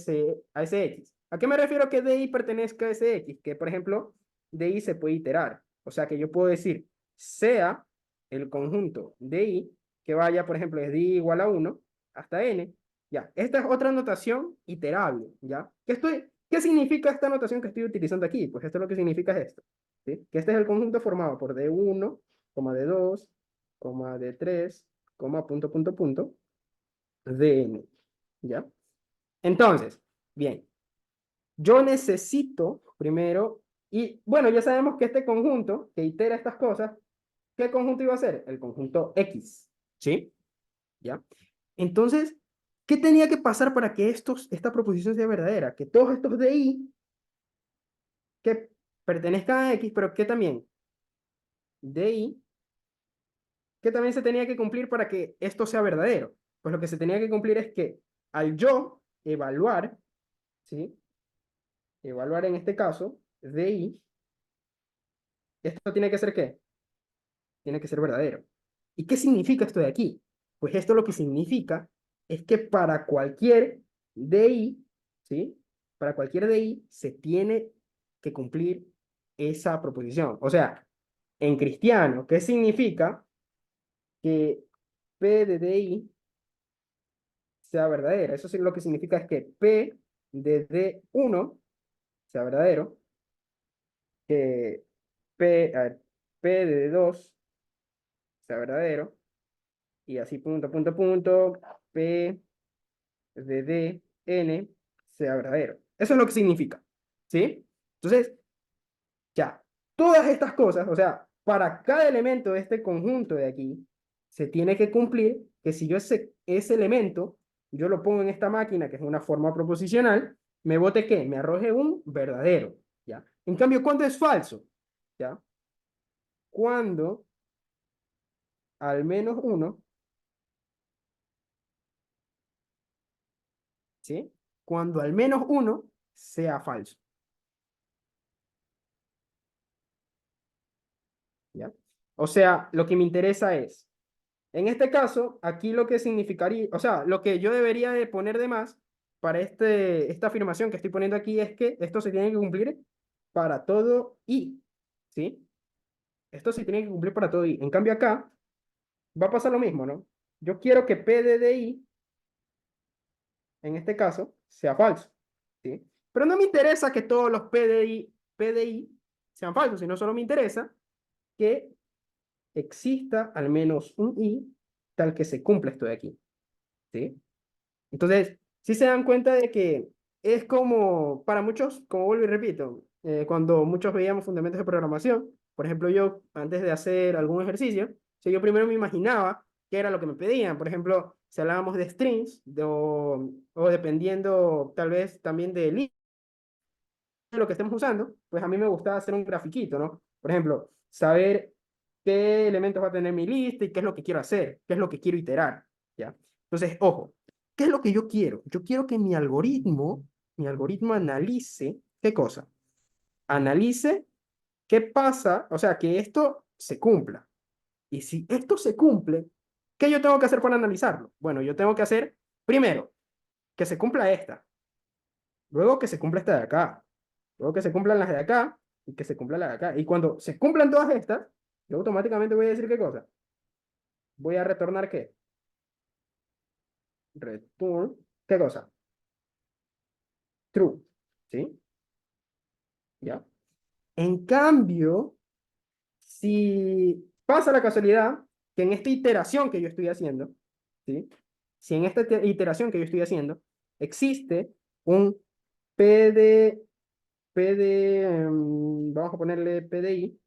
Speaker 1: a ese X. ¿A qué me refiero que DI pertenezca a ese X? Que, por ejemplo, DI se puede iterar, o sea que yo puedo decir sea el conjunto DI que vaya, por ejemplo, es DI igual a 1 hasta N. Ya, esta es otra notación iterable, ¿ya? ¿Qué significa esta notación que estoy utilizando aquí? Pues esto lo que significa es esto, ¿sí? Que este es el conjunto formado por D1, D2, D3, punto, punto, punto, Dn, ¿ya? Entonces, bien, yo necesito primero, y bueno, ya sabemos que este conjunto que itera estas cosas ¿qué conjunto iba a ser? El conjunto X, ¿sí? ¿Ya? Entonces, ¿qué tenía que pasar para que esta proposición sea verdadera? Que todos estos de I que pertenezcan a X, pero que también de I, que también se tenía que cumplir para que esto sea verdadero. Pues lo que se tenía que cumplir es que al yo evaluar, ¿sí? Evaluar en este caso, de I, esto tiene que ser ¿qué? Tiene que ser verdadero. ¿Y qué significa esto de aquí? Pues esto lo que significa es que para cualquier DI, ¿sí? Para cualquier DI se tiene que cumplir esa proposición. O sea, en cristiano, ¿qué significa que P de DI sea verdadera? Eso sí lo que significa es que P de D1 sea verdadero, que a ver, P de D2 sea verdadero, y así punto, punto, punto, P de D, N sea verdadero. Eso es lo que significa, ¿sí? Entonces, ya, todas estas cosas, o sea, para cada elemento de este conjunto de aquí, se tiene que cumplir que si yo ese elemento, yo lo pongo en esta máquina, que es una forma proposicional, me bote ¿qué? Me arroje un verdadero, ¿ya? En cambio, ¿cuándo es falso? ¿Ya? Cuando al menos uno, ¿sí? Cuando al menos uno sea falso, ¿ya? O sea, lo que me interesa es, en este caso, aquí lo que significaría, o sea, lo que yo debería de poner de más para esta afirmación que estoy poniendo aquí es que esto se tiene que cumplir para todo i, ¿sí? Esto se tiene que cumplir para todo i. En cambio acá va a pasar lo mismo, ¿no? Yo quiero que P de i, en este caso, sea falso, ¿sí? Pero no me interesa que todos los P de i sean falsos, sino solo me interesa que exista al menos un i tal que se cumpla esto de aquí, ¿sí? Entonces, si se dan cuenta de que es como, para muchos, como vuelvo y repito, cuando muchos veíamos fundamentos de programación, por ejemplo, yo antes de hacer algún ejercicio, si yo primero me imaginaba qué era lo que me pedían, por ejemplo, si hablábamos de strings, o dependiendo tal vez también de lo que estemos usando, pues a mí me gustaba hacer un grafiquito, ¿no? Por ejemplo, saber qué elementos va a tener mi lista y qué es lo que quiero hacer, qué es lo que quiero iterar, ¿ya? Entonces, ojo, ¿qué es lo que yo quiero? Yo quiero que mi algoritmo analice, ¿qué cosa? Analice qué pasa, o sea, que esto se cumpla. Y si esto se cumple, ¿qué yo tengo que hacer para analizarlo? Bueno, yo tengo que hacer, primero, que se cumpla esta, luego que se cumpla esta de acá, luego que se cumplan las de acá y que se cumpla la de acá. Y cuando se cumplan todas estas, yo automáticamente voy a decir qué cosa. Voy a retornar qué. Return, ¿qué cosa? True, ¿sí? ¿Ya? En cambio, si pasa la casualidad que en esta iteración que yo estoy haciendo, ¿sí? Si en esta iteración que yo estoy haciendo existe un PD, vamos a ponerle PDI,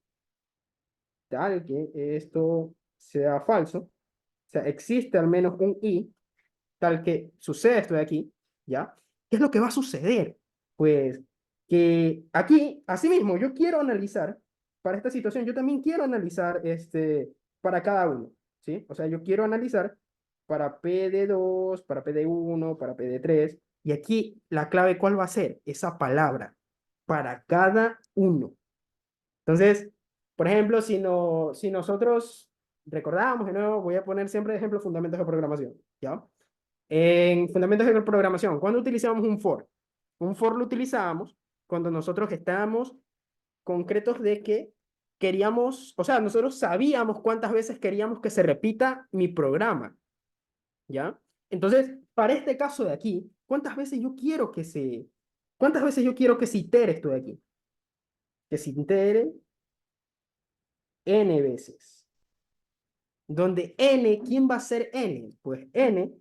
Speaker 1: tal que esto sea falso, o sea, existe al menos un i, tal que sucede esto de aquí, ¿ya? ¿Qué es lo que va a suceder? Pues que aquí, asimismo, yo quiero analizar, para esta situación, yo también quiero analizar para cada uno, ¿sí? O sea, yo quiero analizar para PD2, para PD1, para PD3, y aquí la clave, ¿cuál va a ser? Esa palabra, para cada uno. Entonces, por ejemplo, si nosotros recordamos, de nuevo, voy a poner siempre de ejemplo fundamentos de programación, ¿ya? En fundamentos de programación, ¿cuándo utilizamos un for? Un for lo utilizamos cuando nosotros estábamos concretos de que queríamos, o sea, nosotros sabíamos cuántas veces queríamos que se repita mi programa, ¿ya? Entonces, para este caso de aquí, cuántas veces yo quiero que se itere esto de aquí? Que se itere n veces. Donde n, ¿quién va a ser n? Pues n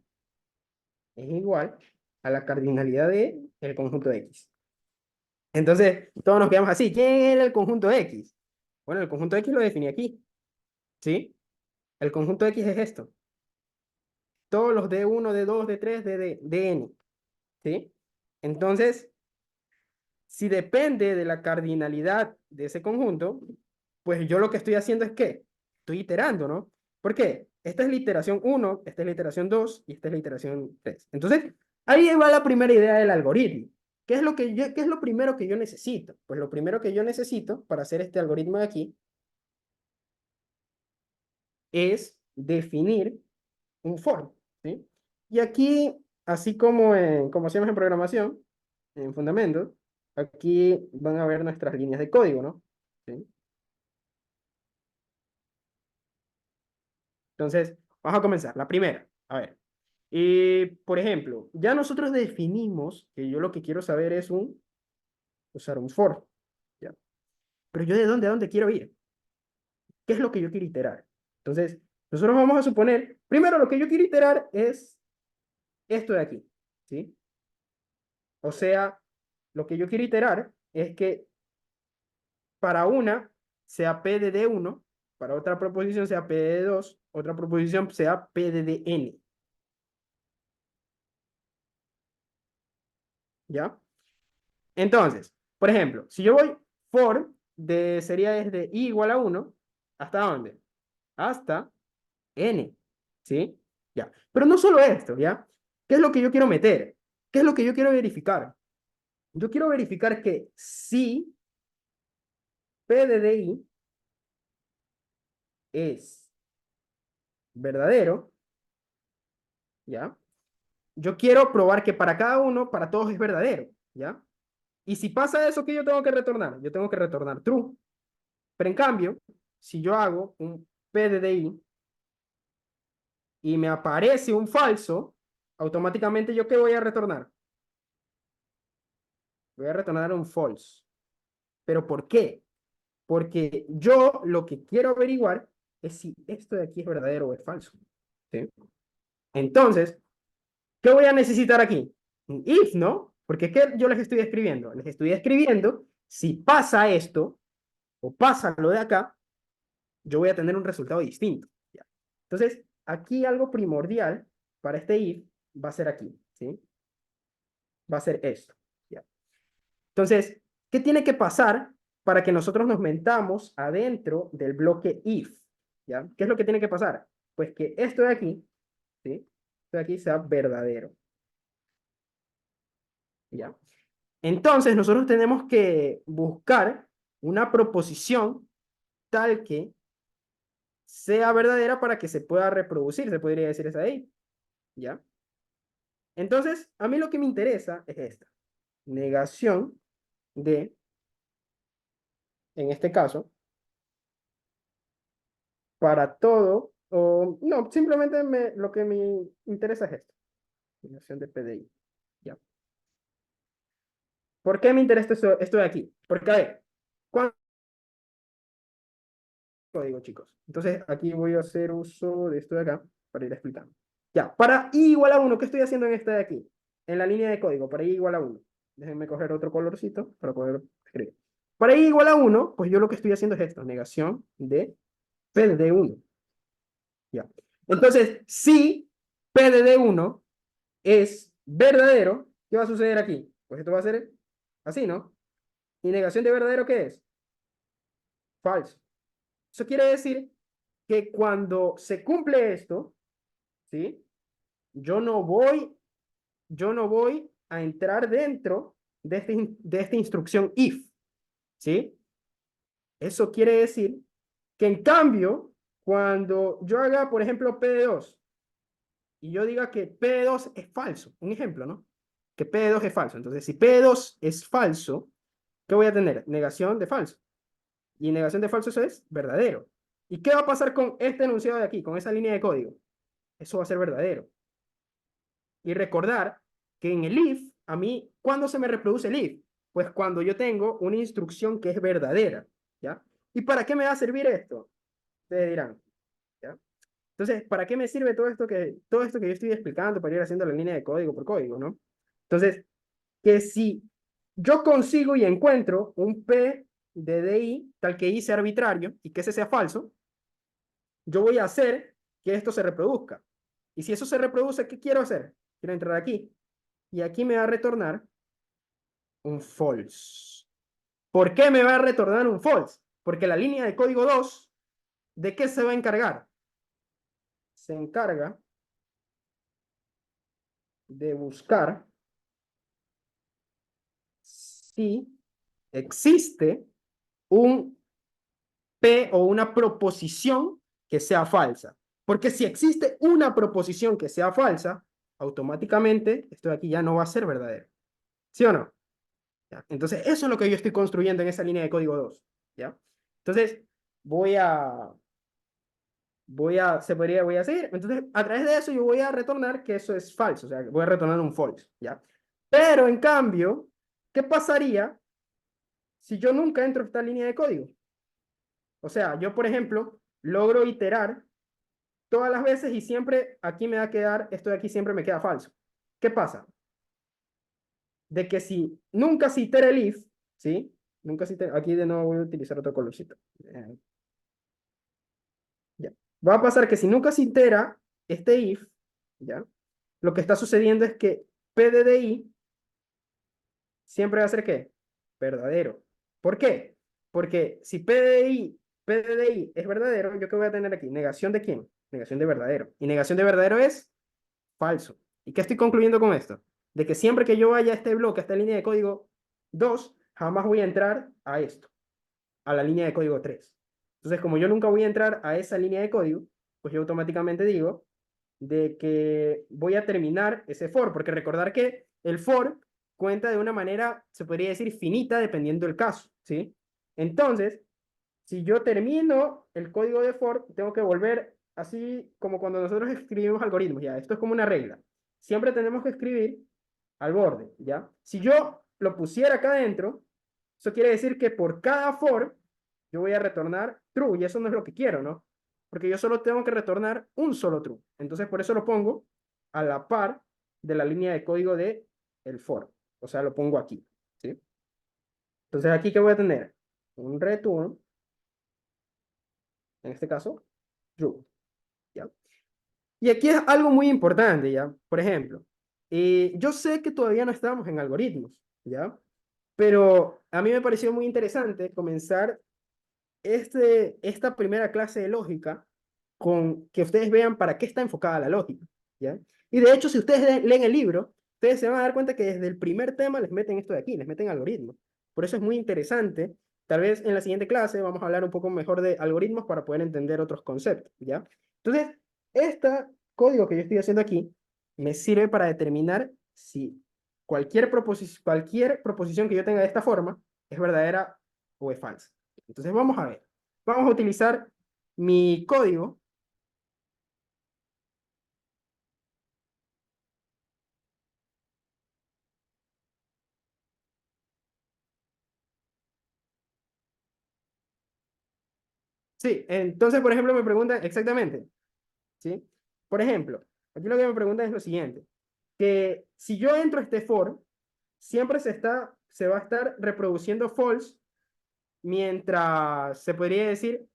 Speaker 1: es igual a la cardinalidad de el conjunto de X. Entonces, todos nos quedamos así. ¿Quién era el conjunto X? Bueno, el conjunto X lo definí aquí. ¿sí? El conjunto X es esto. Todos los D1, D2, D3, Dn, ¿sí? Entonces, si depende de la cardinalidad de ese conjunto, pues yo lo que estoy haciendo es que estoy iterando, ¿no? ¿Por qué? Esta es la iteración 1, esta es la iteración 2 y esta es la iteración 3. Entonces, ahí va la primera idea del algoritmo. ¿Qué es lo primero que yo necesito? Pues lo primero que yo necesito para hacer este algoritmo de aquí es definir un for, ¿sí? Y aquí, así como hacemos en programación, en fundamentos, aquí van a ver nuestras líneas de código, ¿no? ¿Sí? Entonces, vamos a comenzar. La primera, a ver. Por ejemplo, ya nosotros definimos que yo lo que quiero saber es usar un for, ¿ya? Pero yo de dónde a dónde quiero ir. ¿Qué es lo que yo quiero iterar? Entonces, nosotros vamos a suponer, primero lo que yo quiero iterar es esto de aquí, ¿sí? O sea, lo que yo quiero iterar es que para una sea P de D1, para otra proposición sea P de D2, otra proposición sea P de Dn, ¿ya? Entonces, por ejemplo, si yo voy sería desde i igual a 1, ¿hasta dónde? Hasta n, ¿sí? Ya. Pero no solo esto, ¿ya? ¿Qué es lo que yo quiero meter? ¿Qué es lo que yo quiero verificar? Yo quiero verificar que si P de di es verdadero, ¿ya? Yo quiero probar que para cada uno, para todos es verdadero, ¿ya? Y si pasa eso, ¿qué yo tengo que retornar? Yo tengo que retornar true. Pero en cambio, si yo hago un P de di y me aparece un falso, automáticamente yo ¿qué voy a retornar? Voy a retornar un false. ¿Pero por qué? Porque yo lo que quiero averiguar es si esto de aquí es verdadero o es falso. ¿Sí? Entonces, ¿qué voy a necesitar aquí? Un if, ¿no? Porque ¿qué yo les estoy escribiendo? Les estoy escribiendo, si pasa esto o pasa lo de acá, yo voy a tener un resultado distinto. ¿Ya? Entonces, aquí algo primordial para este if va a ser aquí, ¿sí? Va a ser esto. ¿Ya? Entonces, ¿qué tiene que pasar para que nosotros nos metamos adentro del bloque if? ¿Ya? ¿Qué es lo que tiene que pasar? Pues que esto de aquí, ¿sí? Esto de aquí sea verdadero. ¿Ya? Entonces, nosotros tenemos que buscar una proposición tal que sea verdadera para que se pueda reproducir, se podría decir esa ahí, ¿ya? Entonces, a mí lo que me interesa es esta, negación de, en este caso, para todo, o no, simplemente lo que me interesa es esto, negación de PDI, ¿ya? ¿Por qué me interesa esto de aquí? Porque, a ver, ¿cuánto código, chicos? Entonces, aquí voy a hacer uso de esto de acá para ir explicando. Ya, para i igual a 1, ¿qué estoy haciendo en esta de aquí? En la línea de código, para i igual a 1. Déjenme coger otro colorcito para poder escribir. Para i igual a 1, pues yo lo que estoy haciendo es esto, negación de P de D1. Ya. Entonces, si P de D1 es verdadero, ¿qué va a suceder aquí? Pues esto va a ser así, ¿no? ¿Y negación de verdadero qué es? Falso. Eso quiere decir que cuando se cumple esto, ¿sí? Yo no voy, yo no voy a entrar dentro de esta instrucción if, ¿sí? Eso quiere decir que en cambio, cuando yo haga, por ejemplo, P de 2 y yo diga que P de 2 es falso, un ejemplo, ¿no? Que P de 2 es falso. Entonces, si P de 2 es falso, ¿qué voy a tener? Negación de falso. Y negación de falso eso es verdadero. ¿Y qué va a pasar con este enunciado de aquí, con esa línea de código? Eso va a ser verdadero. Y recordar que en el if, a mí, ¿cuándo se me reproduce el if? Pues cuando yo tengo una instrucción que es verdadera, ¿ya? ¿Y para qué me va a servir esto? Ustedes dirán, ¿ya? Entonces, ¿para qué me sirve todo esto que yo estoy explicando para ir haciendo la línea de código por código, ¿no? Entonces, que si yo consigo y encuentro un P de DI tal que I sea arbitrario y que ese sea falso, yo voy a hacer que esto se reproduzca. Y si eso se reproduce, ¿qué quiero hacer? Quiero entrar aquí. Y aquí me va a retornar un false. ¿Por qué me va a retornar un false? Porque la línea de código 2, ¿de qué se va a encargar? Se encarga de buscar si existe un P o una proposición que sea falsa. Porque si existe una proposición que sea falsa, automáticamente esto de aquí ya no va a ser verdadero. ¿Sí o no? ¿Ya? Entonces, eso es lo que yo estoy construyendo en esa línea de código 2. ¿Ya? Entonces, voy a, voy a seguir. Entonces, a través de eso yo voy a retornar que eso es falso. O sea, voy a retornar un false. ¿Ya? Pero, en cambio, ¿qué pasaría si yo nunca entro a esta línea de código? O sea, yo, por ejemplo, logro iterar todas las veces y siempre aquí me va a quedar, esto de aquí siempre me queda falso. ¿Qué pasa? De que si nunca se itera el if, ¿sí? Nunca se itera, aquí de nuevo voy a utilizar otro colorcito. Ya. Va a pasar que si nunca se itera este if, ¿ya? Lo que está sucediendo es que PDDI siempre va a ser ¿qué? Verdadero. ¿Por qué? Porque si PDDI es verdadero, ¿yo qué voy a tener aquí? ¿Negación de quién? Negación de verdadero. Y negación de verdadero es falso. ¿Y qué estoy concluyendo con esto? De que siempre que yo vaya a este bloque, a esta línea de código 2, jamás voy a entrar a esto, a la línea de código 3. Entonces, como yo nunca voy a entrar a esa línea de código, pues yo automáticamente digo de que voy a terminar ese for, porque recordar que el for cuenta de una manera, se podría decir, finita, dependiendo del caso, ¿sí? Entonces, si yo termino el código de for, tengo que volver así como cuando nosotros escribimos algoritmos, ¿ya? Esto es como una regla. Siempre tenemos que escribir al borde, ¿ya? Si yo lo pusiera acá adentro, eso quiere decir que por cada for, yo voy a retornar true, y eso no es lo que quiero, ¿no? Porque yo solo tengo que retornar un solo true. Entonces, por eso lo pongo a la par de la línea de código de el for. O sea, lo pongo aquí, ¿sí? Entonces, aquí, ¿qué voy a tener? Un return, en este caso, true, ¿ya? Y aquí es algo muy importante, ¿ya? Por ejemplo, yo sé que todavía no estamos en algoritmos, ¿ya? Pero a mí me pareció muy interesante comenzar esta primera clase de lógica con que ustedes vean para qué está enfocada la lógica, ¿ya? Y de hecho, si ustedes leen el libro, ustedes se van a dar cuenta que desde el primer tema les meten esto de aquí, les meten algoritmos. Por eso es muy interesante. Tal vez en la siguiente clase vamos a hablar un poco mejor de algoritmos para poder entender otros conceptos, ¿ya? Entonces, este código que yo estoy haciendo aquí me sirve para determinar si cualquier proposición que yo tenga de esta forma es verdadera o es falsa. Entonces vamos a ver. Vamos a utilizar mi código. Sí, entonces, por ejemplo, me preguntan exactamente, ¿sí? Por ejemplo, aquí lo que me preguntan es lo siguiente, que si yo entro a este for, siempre se va a estar reproduciendo false mientras, se podría decir,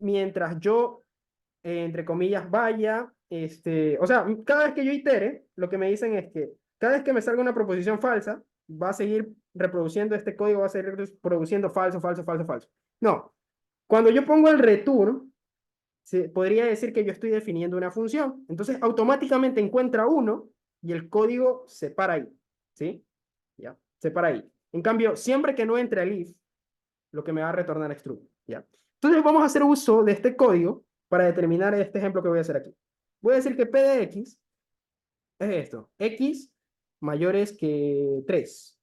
Speaker 1: mientras yo, entre comillas, vaya, o sea, cada vez que yo itere, lo que me dicen es que cada vez que me salga una proposición falsa, va a seguir reproduciendo este código, va a seguir reproduciendo falso, falso, falso, falso. No, cuando yo pongo el return, se podría decir que yo estoy definiendo una función. Entonces, automáticamente encuentra uno y el código se para ahí. ¿Sí? ¿Ya? Se para ahí. En cambio, siempre que no entre el if, lo que me va a retornar es true. ¿Ya? Entonces, vamos a hacer uso de este código para determinar este ejemplo que voy a hacer aquí. Voy a decir que p de x es esto. X mayores que 3.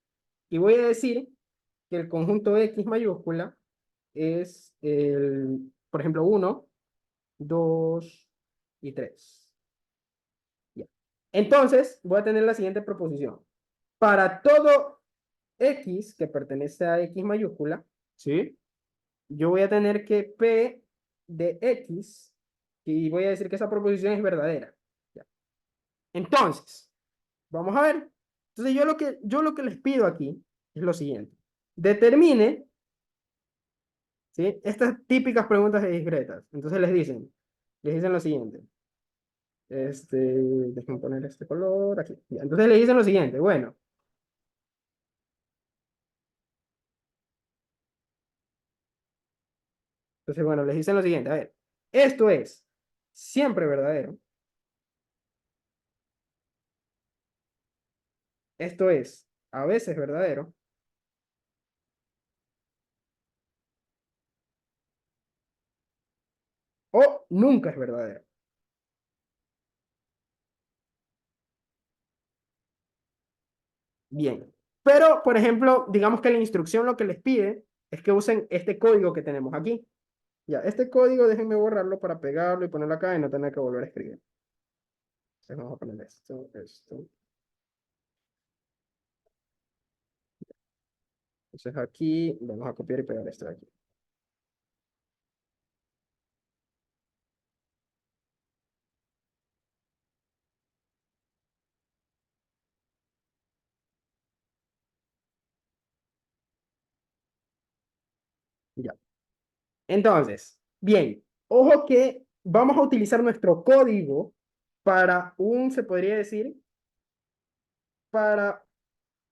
Speaker 1: Y voy a decir que el conjunto X mayúscula es por ejemplo, 1, 2 y 3. Ya. Entonces, voy a tener la siguiente proposición. Para todo X que pertenece a X mayúscula, ¿sí? Yo voy a tener que P de X, y voy a decir que esa proposición es verdadera. Ya. Entonces, vamos a ver. Entonces, yo lo que les pido aquí es lo siguiente. Determine, ¿sí? Estas típicas preguntas de discretas. Entonces les dicen, les dicen lo siguiente. Déjenme poner este color aquí. Ya, entonces le dicen lo siguiente. Bueno, entonces, bueno, les dicen lo siguiente. A ver, esto es siempre verdadero. Esto es a veces verdadero. O nunca es verdadero. Bien. Pero, por ejemplo, digamos que la instrucción lo que les pide es que usen este código que tenemos aquí. Ya, este código déjenme borrarlo para pegarlo y ponerlo acá y no tener que volver a escribir. Entonces vamos a poner esto. Entonces aquí vamos a copiar y pegar esto de aquí. Ya. Entonces, bien, ojo que vamos a utilizar nuestro código para se podría decir, para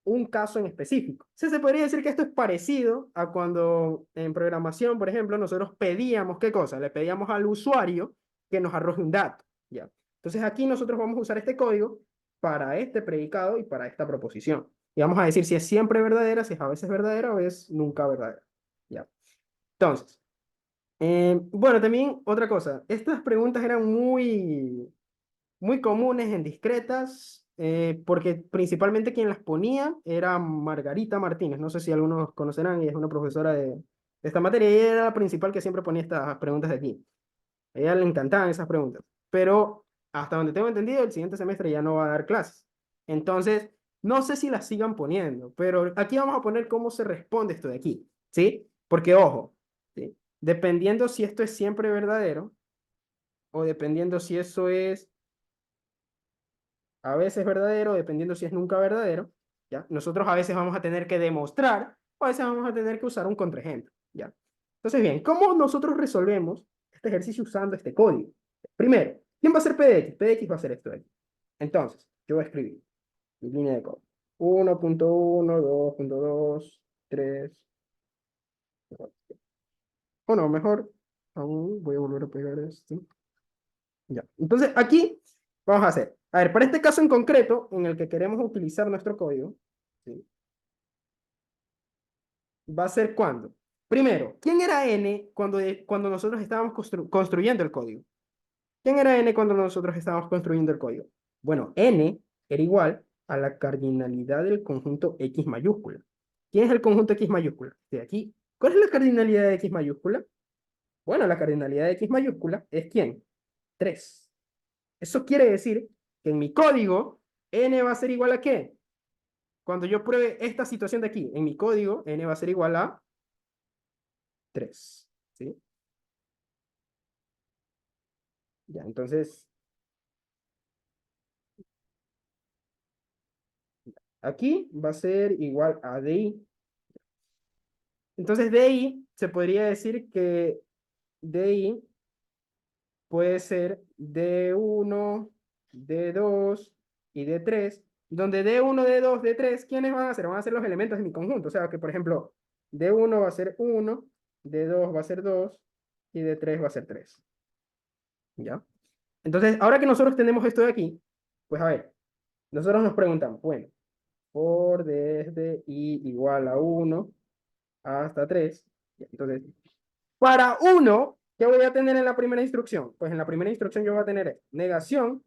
Speaker 1: un caso en específico. Se podría decir que esto es parecido a cuando en programación, por ejemplo, nosotros pedíamos, ¿qué cosa? Le pedíamos al usuario que nos arroje un dato, ¿ya? Entonces aquí nosotros vamos a usar este código para este predicado y para esta proposición. Y vamos a decir si es siempre verdadera, si es a veces verdadera o es nunca verdadera, ¿ya? Entonces, bueno, también otra cosa, estas preguntas eran muy comunes en discretas, porque principalmente quien las ponía era Margarita Martínez. No sé si algunos conocerán, ella es una profesora de esta materia y ella era la principal que siempre ponía estas preguntas de aquí. A ella le encantaban esas preguntas, pero hasta donde tengo entendido, el siguiente semestre ya no va a dar clases. Entonces, no sé si las sigan poniendo, pero aquí vamos a poner cómo se responde esto de aquí, ¿sí? Porque, ojo, ¿sí? Dependiendo si esto es siempre verdadero o dependiendo si eso es a veces verdadero, dependiendo si es nunca verdadero, ¿ya? Nosotros a veces vamos a tener que demostrar, o a veces vamos a tener que usar un contraejemplo, ¿ya? Entonces, bien, ¿cómo nosotros resolvemos este ejercicio usando este código? Primero, ¿quién va a ser PDX? PDX va a ser esto de aquí. Entonces, yo voy a escribir mi línea de código. 1.1, 2.2, 3, o no, mejor, aún voy a volver a pegar esto. Ya. Entonces, aquí vamos a hacer. A ver, para este caso en concreto, en el que queremos utilizar nuestro código, ¿sí? Va a ser cuando. Primero, ¿quién era n cuando nosotros estábamos construyendo el código? ¿Quién era n cuando nosotros estábamos construyendo el código? Bueno, n era igual a la cardinalidad del conjunto X mayúscula. ¿Quién es el conjunto X mayúscula? De aquí. ¿Cuál es la cardinalidad de X mayúscula? Bueno, la cardinalidad de X mayúscula es ¿quién? 3. Eso quiere decir que en mi código n va a ser igual a ¿qué? Cuando yo pruebe esta situación de aquí, en mi código n va a ser igual a 3. ¿Sí? Ya, entonces, aquí va a ser igual a DI. Entonces, DI se podría decir que DI puede ser D1, D2 y D3, donde D1, D2, D3, ¿quiénes van a ser? Van a ser los elementos de mi conjunto. O sea, que por ejemplo, D1 va a ser 1, D2 va a ser 2 y D3 va a ser 3. ¿Ya? Entonces, ahora que nosotros tenemos esto de aquí, pues a ver, nosotros nos preguntamos, bueno, por desde i igual a 1 hasta 3. Entonces, para 1, ¿qué voy a tener en la primera instrucción? Pues en la primera instrucción yo voy a tener negación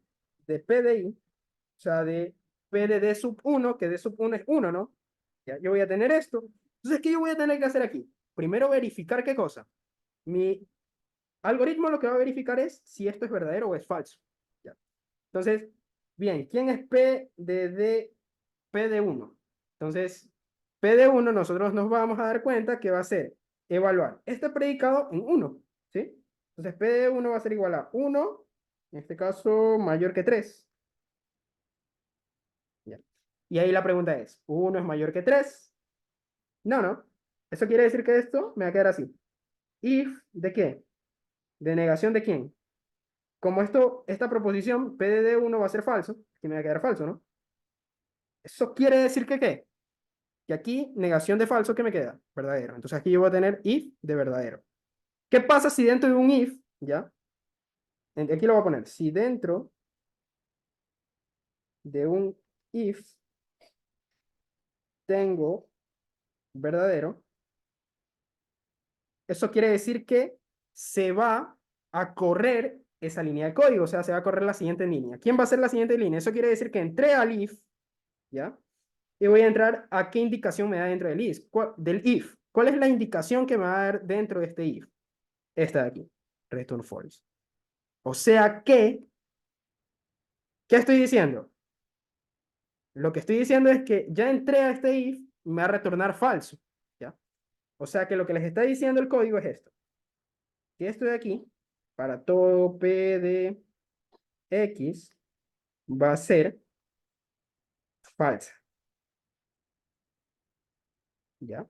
Speaker 1: de P de I, o sea, de P de D sub 1, que D sub 1 es 1, ¿no? Ya, yo voy a tener esto. Entonces, ¿qué yo voy a tener que hacer aquí? Primero verificar qué cosa. Mi algoritmo lo que va a verificar es si esto es verdadero o es falso. ¿Ya? Entonces, bien, ¿quién es P de D, P de 1? Entonces, P de 1 nosotros nos vamos a dar cuenta que va a ser evaluar este predicado en 1, ¿sí? Entonces, P de 1 va a ser igual a 1, en este caso mayor que 3. ¿Ya? Y ahí la pregunta es, ¿1 es mayor que 3? No, no. Eso quiere decir que esto me va a quedar así. If, ¿de qué? ¿De negación de quién? como esta proposición P de D1 va a ser falso, que me va a quedar falso, ¿no? Eso quiere decir que ¿qué? Que aquí, negación de falso, ¿qué me queda? Verdadero. Entonces aquí yo voy a tener if de verdadero. ¿Qué pasa si dentro de un if, ya? Aquí lo voy a poner, si dentro de un if tengo verdadero, eso quiere decir que se va a correr esa línea de código, o sea, se va a correr la siguiente línea. ¿Quién va a ser la siguiente línea? Eso quiere decir que entré al if, ¿ya? Y voy a entrar a qué indicación me da dentro del if. Del if. ¿Cuál es la indicación que me va a dar dentro de este if? Esta de aquí, return false. O sea que, ¿qué estoy diciendo? Lo que estoy diciendo es que ya entré a este if, me va a retornar falso, ¿ya? O sea que lo que les está diciendo el código es esto. Que esto de aquí, para todo P de X, va a ser falsa, ¿ya?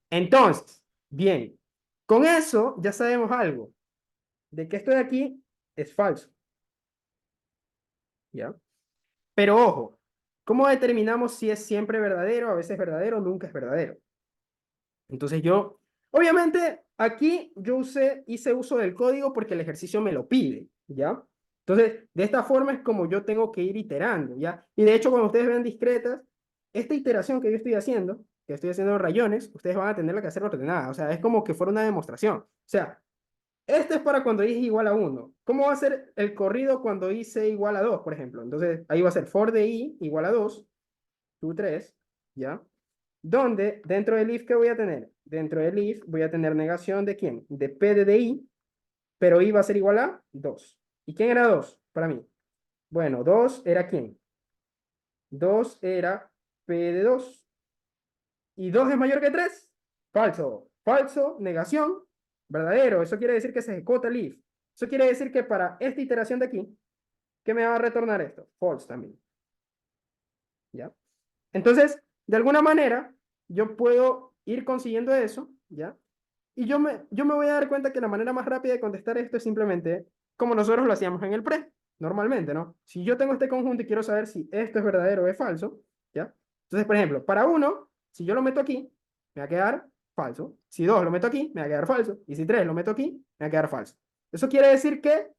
Speaker 1: Entonces, bien, con eso ya sabemos algo, de que esto de aquí es falso, ¿ya? Pero ojo, ¿cómo determinamos si es siempre verdadero, a veces verdadero, nunca es verdadero? Entonces obviamente, aquí yo hice uso del código porque el ejercicio me lo pide, ¿ya? Entonces, de esta forma es como yo tengo que ir iterando, ¿ya? Y de hecho, cuando ustedes vean discretas, esta iteración que yo estoy haciendo, que estoy haciendo rayones, ustedes van a tener que hacer ordenada, o sea, es como que fuera una demostración. O sea, este es para cuando i es igual a 1. ¿Cómo va a ser el corrido cuando i sea igual a 2, por ejemplo? Entonces, ahí va a ser for de i igual a 2, 2, 3, ¿ya? Donde dentro del if, ¿qué voy a tener? Dentro del if voy a tener negación de quién? De P de i, pero i va a ser igual a 2. ¿Y quién era 2 para mí? Bueno, 2 era quién? 2 era P de 2. ¿Y 2 es mayor que 3? Falso. Falso, negación, verdadero. Eso quiere decir que se ejecuta el if. Eso quiere decir que para esta iteración de aquí, ¿qué me va a retornar esto? False también. ¿Ya? Entonces, de alguna manera, yo puedo ir consiguiendo eso, ¿ya? Y yo me voy a dar cuenta que la manera más rápida de contestar esto es simplemente como nosotros lo hacíamos en el pre, normalmente, ¿no? Si yo tengo este conjunto y quiero saber si esto es verdadero o es falso, ¿ya? Entonces, por ejemplo, para uno, si yo lo meto aquí, me va a quedar falso. Si dos lo meto aquí, me va a quedar falso. Y si tres lo meto aquí, me va a quedar falso. Eso quiere decir que,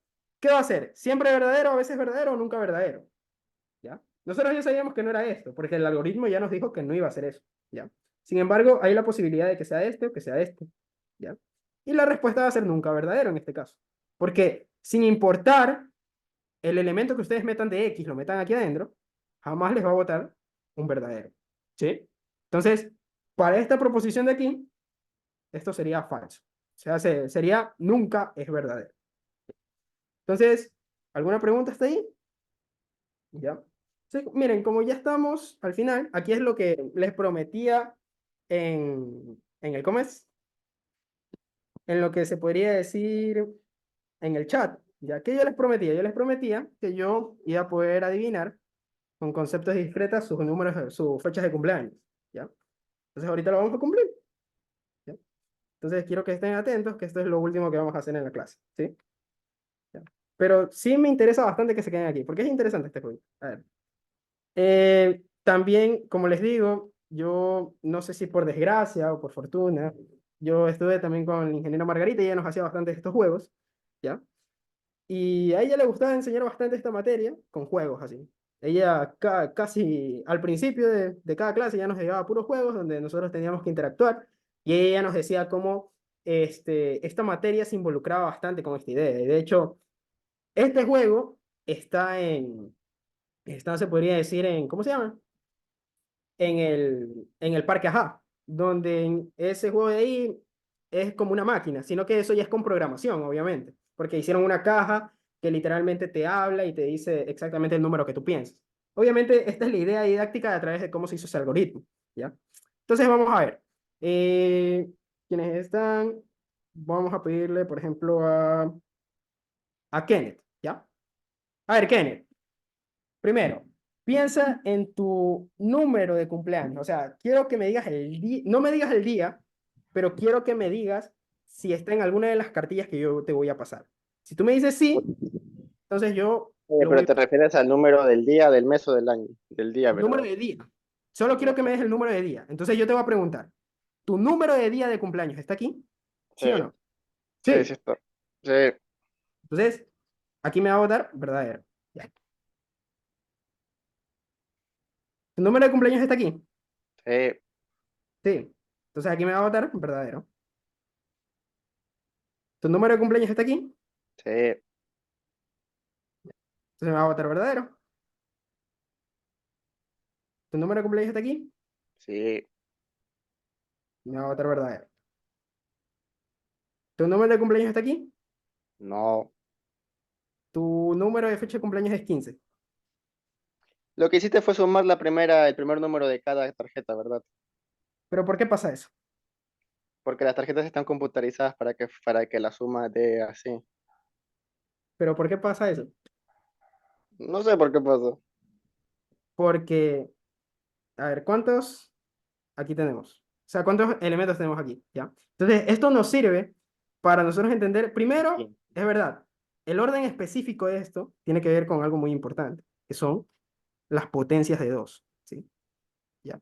Speaker 1: ¿qué va a ser? ¿Siempre verdadero, a veces verdadero o nunca verdadero? ¿Ya? Nosotros ya sabíamos que no era esto, porque el algoritmo ya nos dijo que no iba a ser eso, ¿ya? Sin embargo, hay la posibilidad de que sea este o que sea este, ¿ya? Y la respuesta va a ser nunca verdadero en este caso, porque sin importar el elemento que ustedes metan de X, lo metan aquí adentro, jamás les va a votar un verdadero, ¿sí? Entonces, para esta proposición de aquí, esto sería falso, o sea, sería nunca es verdadero. Entonces, ¿alguna pregunta hasta ahí? ¿Ya? Sí, miren, como ya estamos al final, aquí es lo que les prometía en el COMES, en lo que se podría decir en el chat. Ya que yo les prometía que yo iba a poder adivinar con conceptos discretas sus números, sus fechas de cumpleaños. ¿Ya? Entonces ahorita lo vamos a cumplir. ¿Ya? Entonces quiero que estén atentos, que esto es lo último que vamos a hacer en la clase. ¿Sí? ¿Ya? Pero sí me interesa bastante que se queden aquí, porque es interesante este juego. A ver. También, como les digo, yo no sé si por desgracia o por fortuna, yo estuve también con la ingeniera Margarita y ella nos hacía bastante estos juegos, ¿ya? Y a ella le gustaba enseñar bastante esta materia con juegos así. Ella casi al principio de cada clase ya nos llevaba puros juegos donde nosotros teníamos que interactuar y ella nos decía cómo esta materia se involucraba bastante con esta idea. Y de hecho, este juego se podría decir ¿cómo se llama? En el Parque Ajá, donde en ese juego de ahí es como una máquina, sino que eso ya es con programación, obviamente, porque hicieron una caja que literalmente te habla y te dice exactamente el número que tú piensas. Obviamente, esta es la idea didáctica de a través de cómo se hizo ese algoritmo, ¿ya? Entonces, vamos a ver. ¿Quiénes están? Vamos a pedirle, por ejemplo, a Kenneth, ¿ya? A ver, Kenneth. Primero, piensa en tu número de cumpleaños. O sea, quiero que me digas el día, no me digas el día, pero quiero que me digas si está en alguna de las cartillas que yo te voy a pasar. Si tú me dices sí, Entonces yo lo
Speaker 2: Pero
Speaker 1: voy,
Speaker 2: te refieres al número del día, del mes o del año. Del día,
Speaker 1: número
Speaker 2: ¿verdad?
Speaker 1: de día. Solo quiero que me des el número de día. Entonces yo te voy a preguntar, ¿tu número de día de cumpleaños está aquí?
Speaker 2: Sí,
Speaker 1: ¿Sí o no?
Speaker 2: sí, sí
Speaker 1: Sí.
Speaker 2: está. Sí,
Speaker 1: Entonces, aquí me va a votar verdadero. Ya. ¿Tu número de cumpleaños está aquí?
Speaker 2: sí,
Speaker 1: Sí. Entonces aquí me va a votar verdadero. ¿Tu número de cumpleaños está aquí?
Speaker 2: sí,
Speaker 1: Entonces me va a votar verdadero. ¿Tu número de cumpleaños está aquí?
Speaker 2: sí,
Speaker 1: Me va a votar verdadero. ¿Tu número de cumpleaños está aquí?
Speaker 2: no.
Speaker 1: Tu número de fecha de cumpleaños es 15.
Speaker 2: Lo que hiciste fue sumar el primer número de cada tarjeta, ¿verdad?
Speaker 1: ¿Pero por qué pasa eso?
Speaker 2: Porque las tarjetas están computarizadas para que la suma dé así.
Speaker 1: ¿Pero por qué pasa eso?
Speaker 2: No sé por qué pasó.
Speaker 1: Porque, a ver, ¿cuántos aquí tenemos? O sea, ¿cuántos elementos tenemos aquí? ¿Ya? Entonces, esto nos sirve para nosotros entender, primero,
Speaker 2: 15.
Speaker 1: es verdad, el orden específico de esto tiene que ver con algo muy importante, que son las potencias de 2, ¿sí? ¿Ya?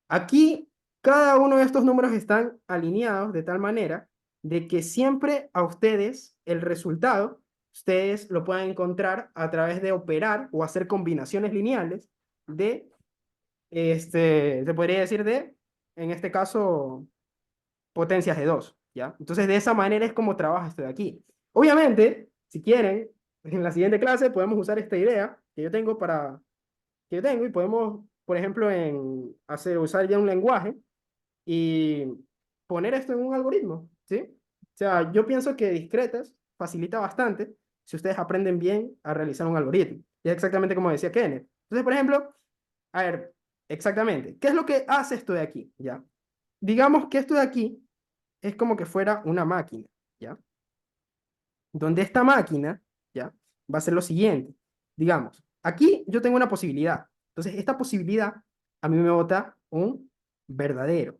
Speaker 1: Aquí, cada uno de estos números están alineados de tal manera de que siempre a ustedes el resultado, ustedes lo pueden encontrar a través de operar o hacer combinaciones lineales de, se podría decir de, en este caso, potencias de 2, ¿ya? Entonces, de esa manera es como trabaja esto de aquí. Obviamente, si quieren, en la siguiente clase podemos usar esta idea que yo tengo y podemos, por ejemplo, usar ya un lenguaje y poner esto en un algoritmo, ¿sí? O sea, yo pienso que discretas facilita bastante si ustedes aprenden bien a realizar un algoritmo. Y es exactamente como decía Kenneth. Entonces, por ejemplo, a ver, exactamente, ¿qué es lo que hace esto de aquí? ¿Ya? Digamos que esto de aquí es como que fuera una máquina, ¿ya? Donde esta máquina, ¿ya? Va a ser lo siguiente. Digamos, aquí yo tengo una posibilidad. Entonces, esta posibilidad a mí me bota un verdadero.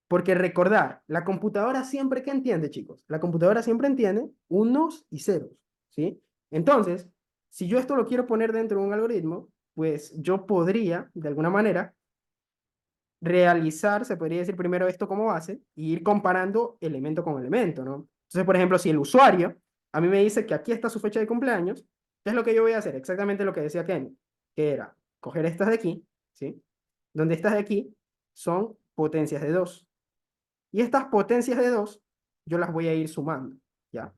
Speaker 1: Porque recordar, la computadora siempre que entiende, chicos, la computadora siempre entiende unos y ceros, ¿sí? Entonces, si yo esto lo quiero poner dentro de un algoritmo, pues yo podría, de alguna manera, realizar, se podría decir primero esto como base, y ir comparando elemento con elemento, ¿no? Entonces, por ejemplo, si el usuario a mí me dice que aquí está su fecha de cumpleaños, ¿qué es lo que yo voy a hacer? Exactamente lo que decía Ken, que era coger estas de aquí, ¿sí? Donde estas de aquí son potencias de 2. Y estas potencias de 2 yo las voy a ir sumando, ¿ya?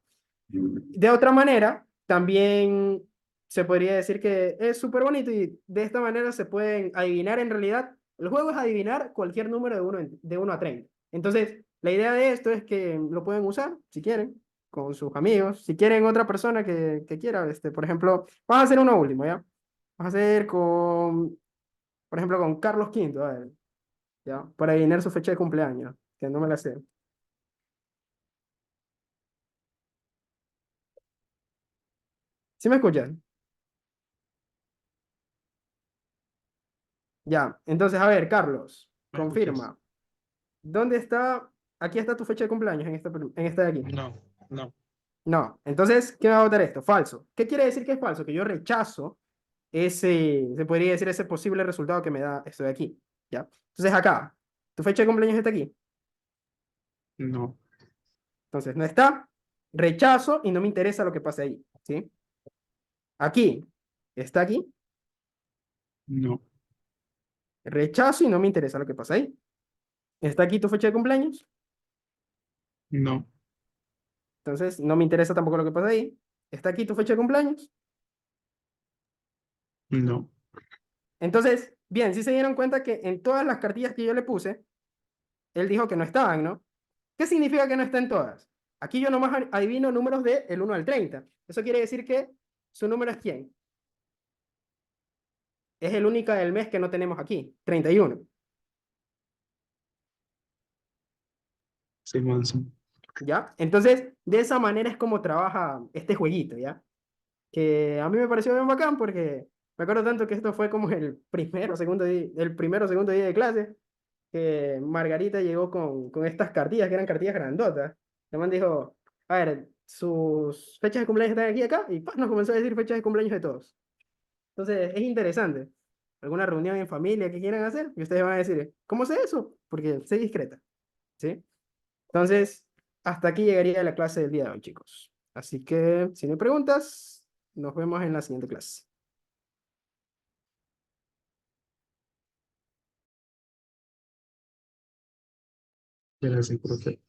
Speaker 1: De otra manera, también se podría decir que es súper bonito y de esta manera se pueden adivinar en realidad. El juego es adivinar cualquier número de uno a 30. Entonces, la idea de esto es que lo pueden usar, si quieren, con sus amigos. Si quieren otra persona que quiera, por ejemplo, vamos a hacer uno último, ¿ya? Vamos a hacer por ejemplo, con Carlos V, a ver, ¿ya? Para adivinar su fecha de cumpleaños, que no me la sé. ¿Sí me escuchan? Ya, entonces, a ver, Carlos,
Speaker 3: ¿Me escuchas?
Speaker 1: confirma. ¿Dónde está? Aquí está tu fecha de cumpleaños, en esta de aquí.
Speaker 3: No, no.
Speaker 1: No. Entonces, ¿qué me va a votar esto? Falso. ¿Qué quiere decir que es falso? Que yo rechazo se podría decir, ese posible resultado que me da esto de aquí. ¿Ya? Entonces, acá, tu fecha de cumpleaños está aquí.
Speaker 3: No,
Speaker 1: Entonces, no está. Rechazo y no me interesa lo que pase ahí. ¿Sí? Aquí, está aquí.
Speaker 3: no,
Speaker 1: Rechazo y no me interesa lo que pasa ahí. Está aquí tu fecha de cumpleaños.
Speaker 3: no,
Speaker 1: Entonces, no me interesa tampoco lo que pasa ahí. Está aquí tu fecha de cumpleaños.
Speaker 3: no.
Speaker 1: Entonces, bien, si se dieron cuenta que en todas las cartillas que yo le puse, él dijo que no estaban, ¿no? ¿Qué significa que no están todas? Aquí yo nomás adivino números de el 1 al 30. Eso quiere decir que su número es quién. Es el único del mes que no tenemos aquí, 31.
Speaker 3: Simón, sí.
Speaker 1: ¿Ya? Entonces, de esa manera es como trabaja este jueguito, ¿ya? Que a mí me pareció bien bacán porque me acuerdo tanto que esto fue como el primero o segundo día de clase, que Margarita llegó con estas cartillas, que eran cartillas grandotas. El man dijo, a ver, sus fechas de cumpleaños están aquí y acá, y ¡pam! Nos comenzó a decir fechas de cumpleaños de todos. Entonces, es interesante. Alguna reunión en familia que quieran hacer, y ustedes van a decir, ¿cómo sé eso? Porque sé discreta, ¿sí? Entonces, hasta aquí llegaría la clase del día de hoy, chicos. Así que, si no hay preguntas, nos vemos en la siguiente clase.
Speaker 3: Gracias, profe.